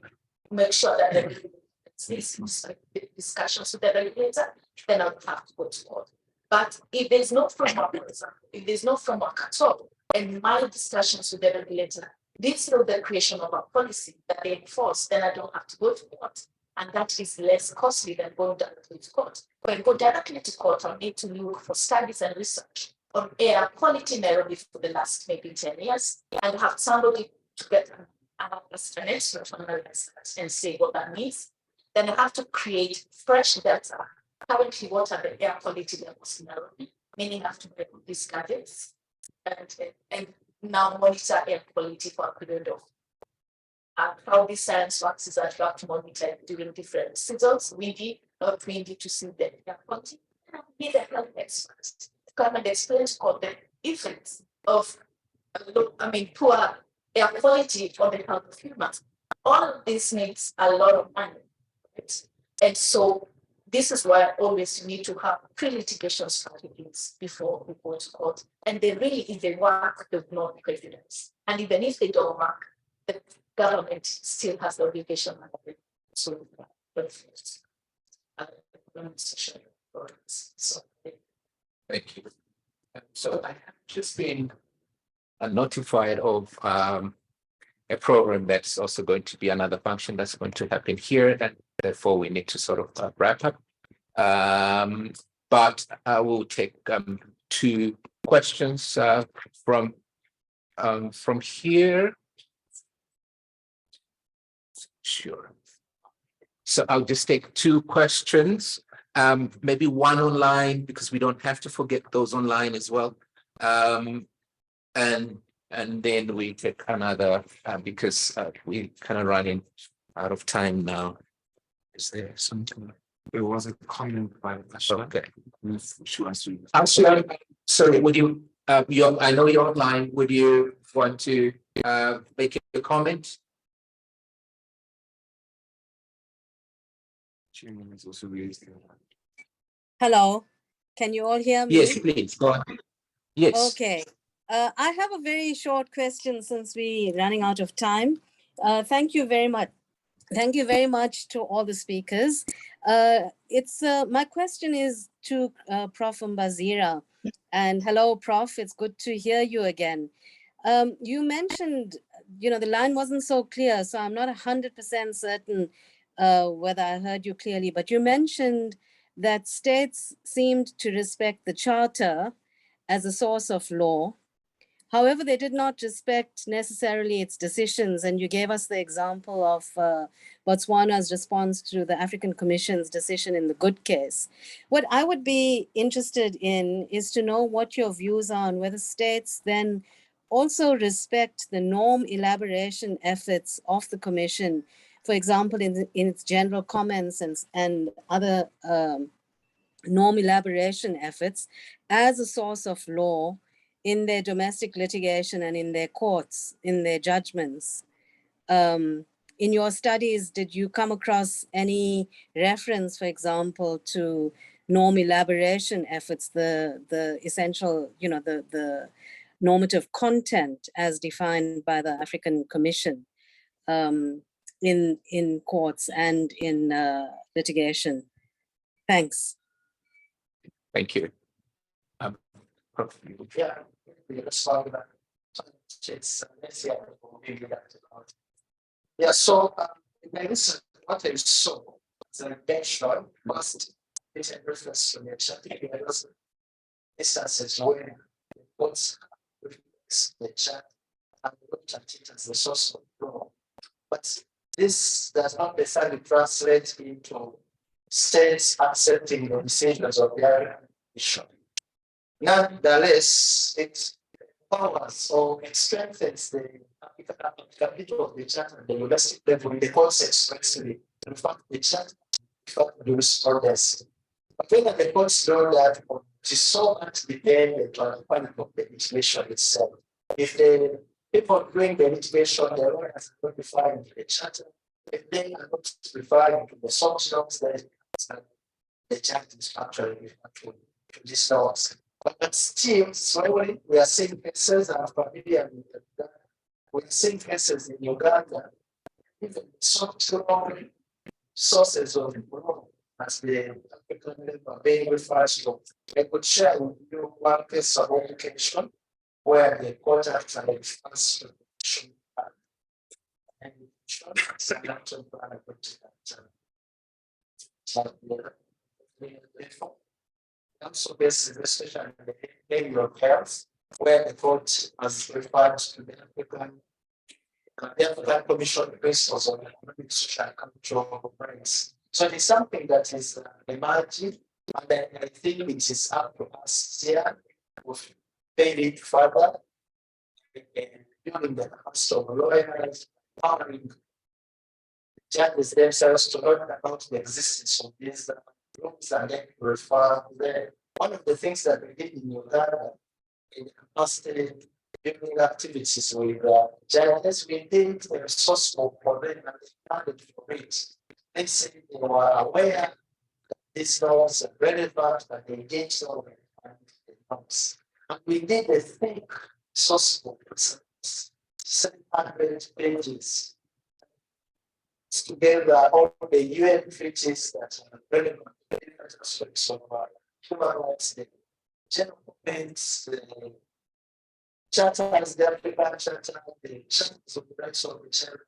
make sure that there is discussions with the regulator, then I'll have to go to court. But if there's no framework, for example, if there's no framework at all, and my discussions with the regulator leads to the creation of a policy that they enforce, then I don't have to go to court. And that is less costly than going directly to court. When I go directly to court, I need to look for studies and research on air quality in Nairobi for the last maybe 10 years, and have somebody to get an expert to analyze that and say what that means. Then I have to create fresh data. Currently, what are the air quality levels in Nairobi? Meaning I have to make these gadgets and now monitor air quality for a period of how the science works is that you have to monitor during different seasons, windy, not windy, to see the air quality. And I need a health expert to come and explain to court the effects of poor air quality on the health of humans. All of this needs a lot of money. Right? And so this is why always you need to have pre-litigation strategies before we go to court. And they really, if they work, there's no precedence. And even if they don't work, the government still has the obligation to Thank you. So I have just been notified of a program that's also going to be another function that's going to happen here, and therefore we need to sort of wrap up. But I will take 2 questions from here. Sure. So I'll just take two questions, maybe one online, because we don't have to forget those online as well. And then we take another, because we kind of running out of time now. Is there something? There was a comment by the Okay. I'm Sorry, would you, I know you're online, would you want to make a comment? Chairman is also raised. Hello, can you all hear me? Yes, please, go ahead. Yes. Okay, I have a very short question since we're running out of time. Thank you very much. Thank you very much to all the speakers. My question is to Prof. Mbazira. And hello, Prof. It's good to hear you again. You mentioned, the line wasn't so clear, so I'm not 100% certain whether I heard you clearly, but you mentioned that states seemed to respect the Charter as a source of law. However, they did not respect necessarily its decisions. And you gave us the example of Botswana's response to the African Commission's decision in the Good case. What I would be interested in is to know what your views are on whether states then also respect the norm elaboration efforts of the Commission, for example, in its general comments and other norm elaboration efforts as a source of law in their domestic litigation and in their courts, in their judgments. In your studies, did you come across any reference, for example, to norm elaboration efforts, the essential, the normative content as defined by the African Commission in courts and in litigation? Thanks. Thank you. Yeah. Yeah, so what I saw is an intentional must it's a reference to nature. Instances where what's the chat and looked at it as the source of law. But this does not necessarily translate into states accepting the decisions of their commission. Nonetheless, it powers or it strengthens the applicability of the charter at the domestic level in the courts expressly. In fact, the charter produce orders. But when the courts know that it is so much dependent on the quality of the legislation itself. If the people doing the litigation, the lawyers are not referring to the charter, if they are not referring to the source laws, then the charter is actually referring to these laws. But still, slowly, we are seeing cases and familiar with that. We are seeing cases in Uganda, even soft law sources of law as the African level being referred to. I could share with you one case of education where the court actually refers to also based especially in the area of health, where the court has referred to the African Commission principles on economic, social, and cultural rights. So it's something that is emerging, and I think it is up to us here to pay it further, building the cost of lawyers, empowering judges themselves to learn about the existence of these rules and then refer there. One of the things that we did in Uganda in the capacity building activities with judges, we did a resource book for them and they funded for it. They said they were aware that these laws are relevant and they engaged them and the norms. And we did a thick resource book, 700 pages. Together all the UN treaties that are relevant to different aspects of human rights, the general events, the charters, the African Charter, the charters of the rights of the child,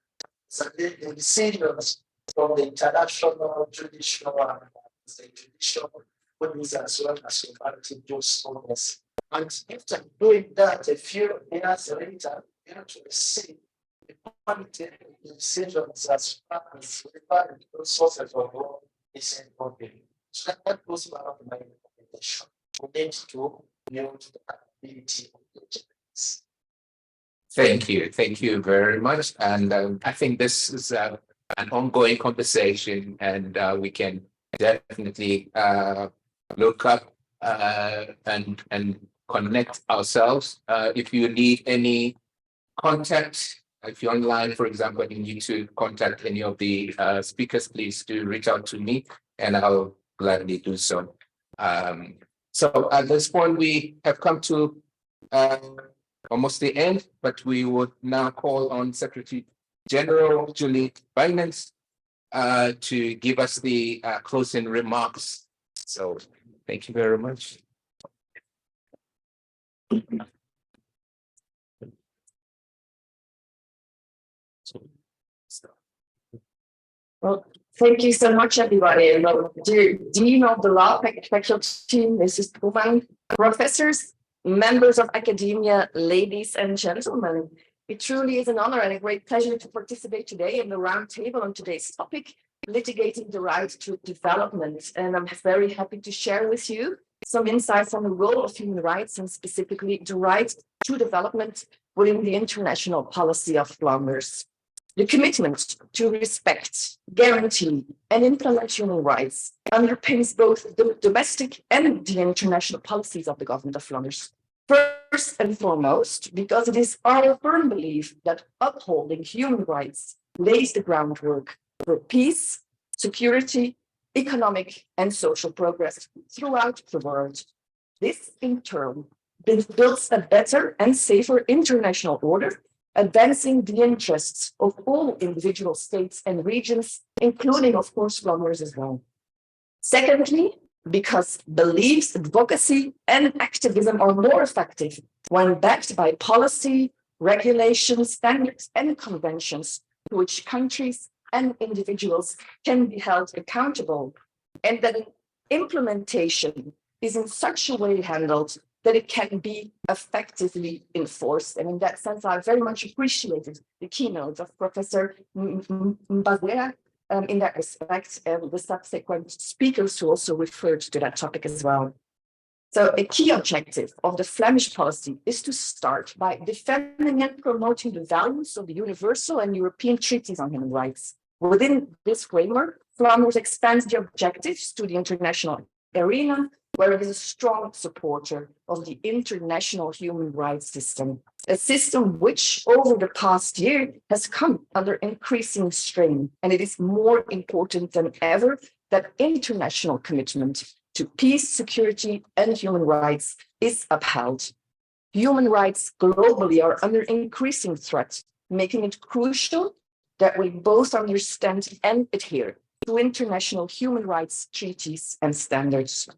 and then the decisions from the international judicial and the judicial bodies as well as comparative jurisprudence. And after doing that, a few years later, we actually see decisions as sources of law is important. So that was one of my recommendations. We need to build the capability of the judges. Thank you very much. And I think this is an ongoing conversation, and we can definitely look up and connect ourselves. If you need any contact, if you're online, for example, and you need to contact any of the speakers, please do reach out to me and I'll gladly do so. So at this point, we have come to almost the end, but we would now call on Secretary General Julie Binance to give us the closing remarks. So thank you very much. Well, thank you so much, everybody. And dear Dean of the Law Faculty, Mrs. Puman, professors, members of academia, ladies and gentlemen, it truly is an honor and a great pleasure to participate today in the roundtable on today's topic, litigating the right to development. And I'm very happy to share with you some insights on the role of human rights and specifically the right to development within the international policy of Flanders. The commitment to respect, guarantee, and implement human rights underpins both the domestic and the international policies of the government of Flanders. First and foremost, because it is our firm belief that upholding human rights lays the groundwork for peace, security, economic, and social progress throughout the world. This, in turn, builds a better and safer international order, advancing the interests of all individual states and regions, including, of course, Flanders as well. Secondly, because beliefs, advocacy, and activism are more effective when backed by policy, regulations, standards, and conventions to which countries and individuals can be held accountable, and that implementation is in such a way handled that it can be effectively enforced. And in that sense, I very much appreciated the keynote of Professor Mbazea in that respect, and the subsequent speakers who also referred to that topic as well. So a key objective of the Flemish policy is to start by defending and promoting the values of the universal and European treaties on human rights. Within this framework, Flanders expands the objectives to the international arena, where it is a strong supporter of the international human rights system, a system which over the past year has come under increasing strain. And it is more important than ever that international commitment to peace, security, and human rights is upheld. Human rights globally are under increasing threat, making it crucial that we both understand and adhere to international human rights treaties and standards.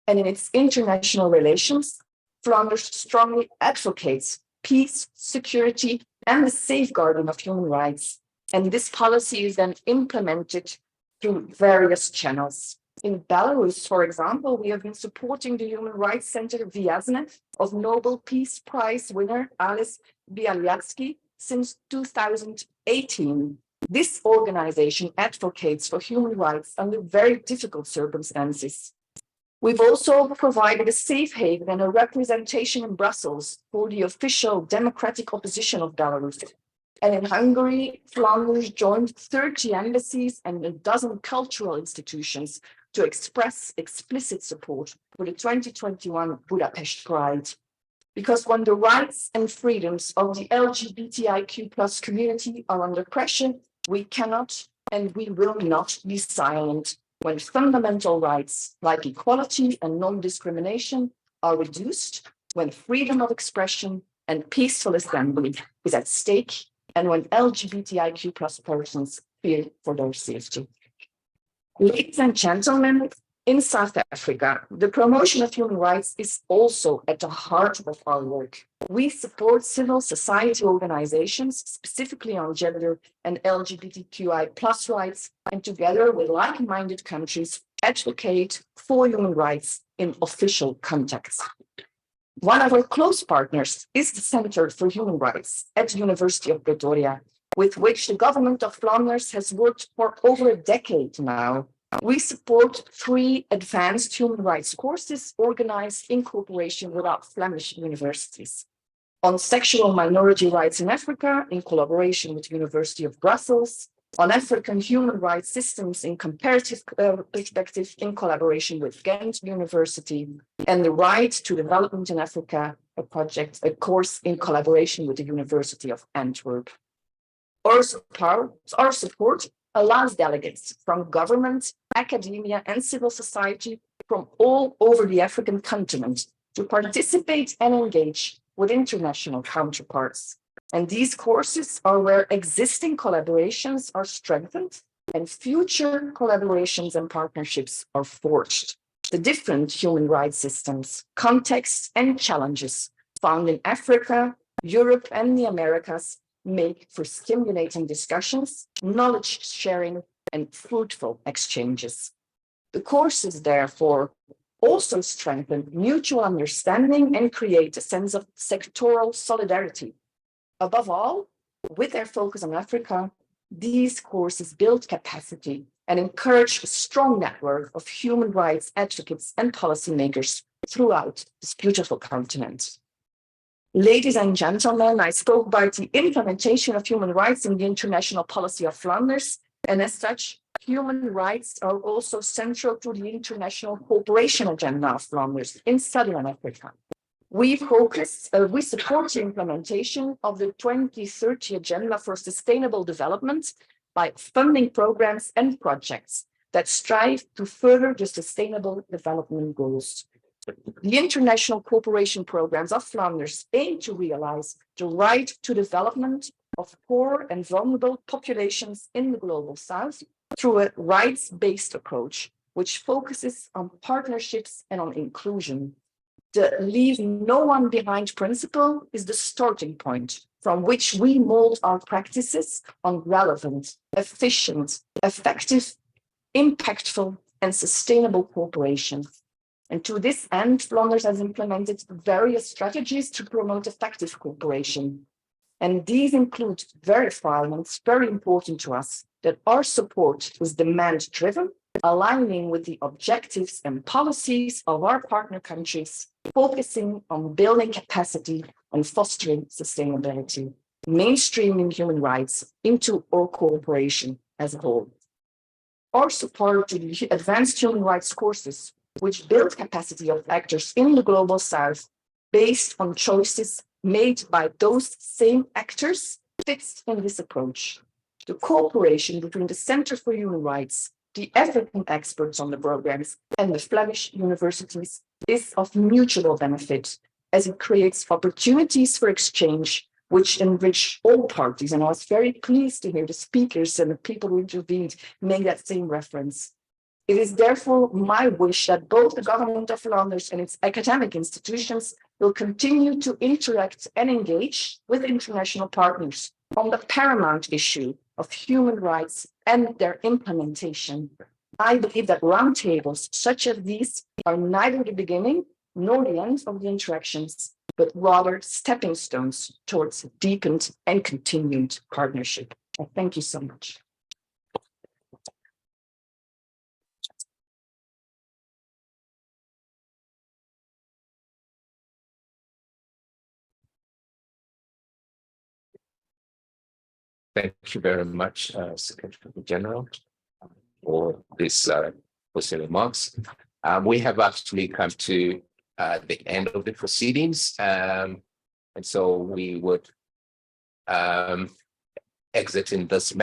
And in its international relations, Flanders strongly advocates peace, security, and the safeguarding of human rights. And this policy is then implemented through various channels. In Belarus, for example, we have been supporting the Human Rights Center Vyaznev of Nobel Peace Prize winner Alice Bialyatsky since 2018. This organization advocates for human rights under very difficult circumstances. We've also provided a safe haven and a representation in Brussels for the official democratic opposition of Belarus. And in Hungary, Flanders joined 30 embassies and a dozen cultural institutions to express explicit support for the 2021 Budapest Pride. Because when the rights and freedoms of the LGBTIQ+ community are under pressure, we cannot and we will not be silent. When fundamental rights like equality and non-discrimination are reduced, when freedom of expression and peaceful assembly is at stake, and when LGBTIQ+ persons fear for their safety. Ladies and gentlemen, in South Africa, the promotion of human rights is also at the heart of our work. We support civil society organizations, specifically on gender and LGBTQI+ rights, and together with like-minded countries, advocate for human rights in official contexts. One of our close partners is the Center for Human Rights at the University of Pretoria, with which the government of Flanders has worked for over a decade now. We support 3 advanced human rights courses organized in cooperation with our Flemish universities. On sexual minority rights in Africa, in collaboration with the University of Brussels, on African human rights systems in comparative perspective, in collaboration with Ghent University, and the right to development in Africa, a course in collaboration with the University of Antwerp. Our support allows delegates from government, academia, and civil society from all over the African continent to participate and engage with international counterparts. And these courses are where existing collaborations are strengthened and future collaborations and partnerships are forged. The different human rights systems, contexts, and challenges found in Africa, Europe, and the Americas make for stimulating discussions, knowledge sharing, and fruitful exchanges. The courses, therefore, also strengthen mutual understanding and create a sense of sectoral solidarity. Above all, with their focus on Africa, these courses build capacity and encourage a strong network of human rights advocates and policymakers throughout this beautiful continent. Ladies and gentlemen, I spoke about the implementation of human rights in the international policy of Flanders, and as such, human rights are also central to the international cooperation agenda of Flanders in Southern Africa. We support the implementation of the 2030 Agenda for Sustainable Development by funding programs and projects that strive to further the Sustainable Development Goals. The international cooperation programs of Flanders aim to realize the right to development of poor and vulnerable populations in the Global South through a rights-based approach, which focuses on partnerships and on inclusion. The leave no one behind principle is the starting point from which we mold our practices on relevant, efficient, effective, impactful, and sustainable cooperation. And to this end, Flanders has implemented various strategies to promote effective cooperation. And these include verifying, and it's very important to us, that our support is demand-driven, aligning with the objectives and policies of our partner countries, focusing on building capacity and fostering sustainability, mainstreaming human rights into our cooperation as a whole. Our support to the advanced human rights courses, which build capacity of actors in the Global South based on choices made by those same actors, fits in this approach. The cooperation between the Center for Human Rights, the African experts on the programs, and the Flemish universities is of mutual benefit, as it creates opportunities for exchange which enrich all parties. And I was very pleased to hear the speakers and the people who intervened make that same reference. It is therefore my wish that both the government of Flanders and its academic institutions will continue to interact and engage with international partners on the paramount issue of human rights and their implementation. I believe that roundtables such as these are neither the beginning nor the end of the interactions, but rather stepping stones towards a deepened and continued partnership. Thank you so much. Thank you very much, Secretary General, for this remarks. We have actually come to the end of the proceedings, and so we would exit in this manner.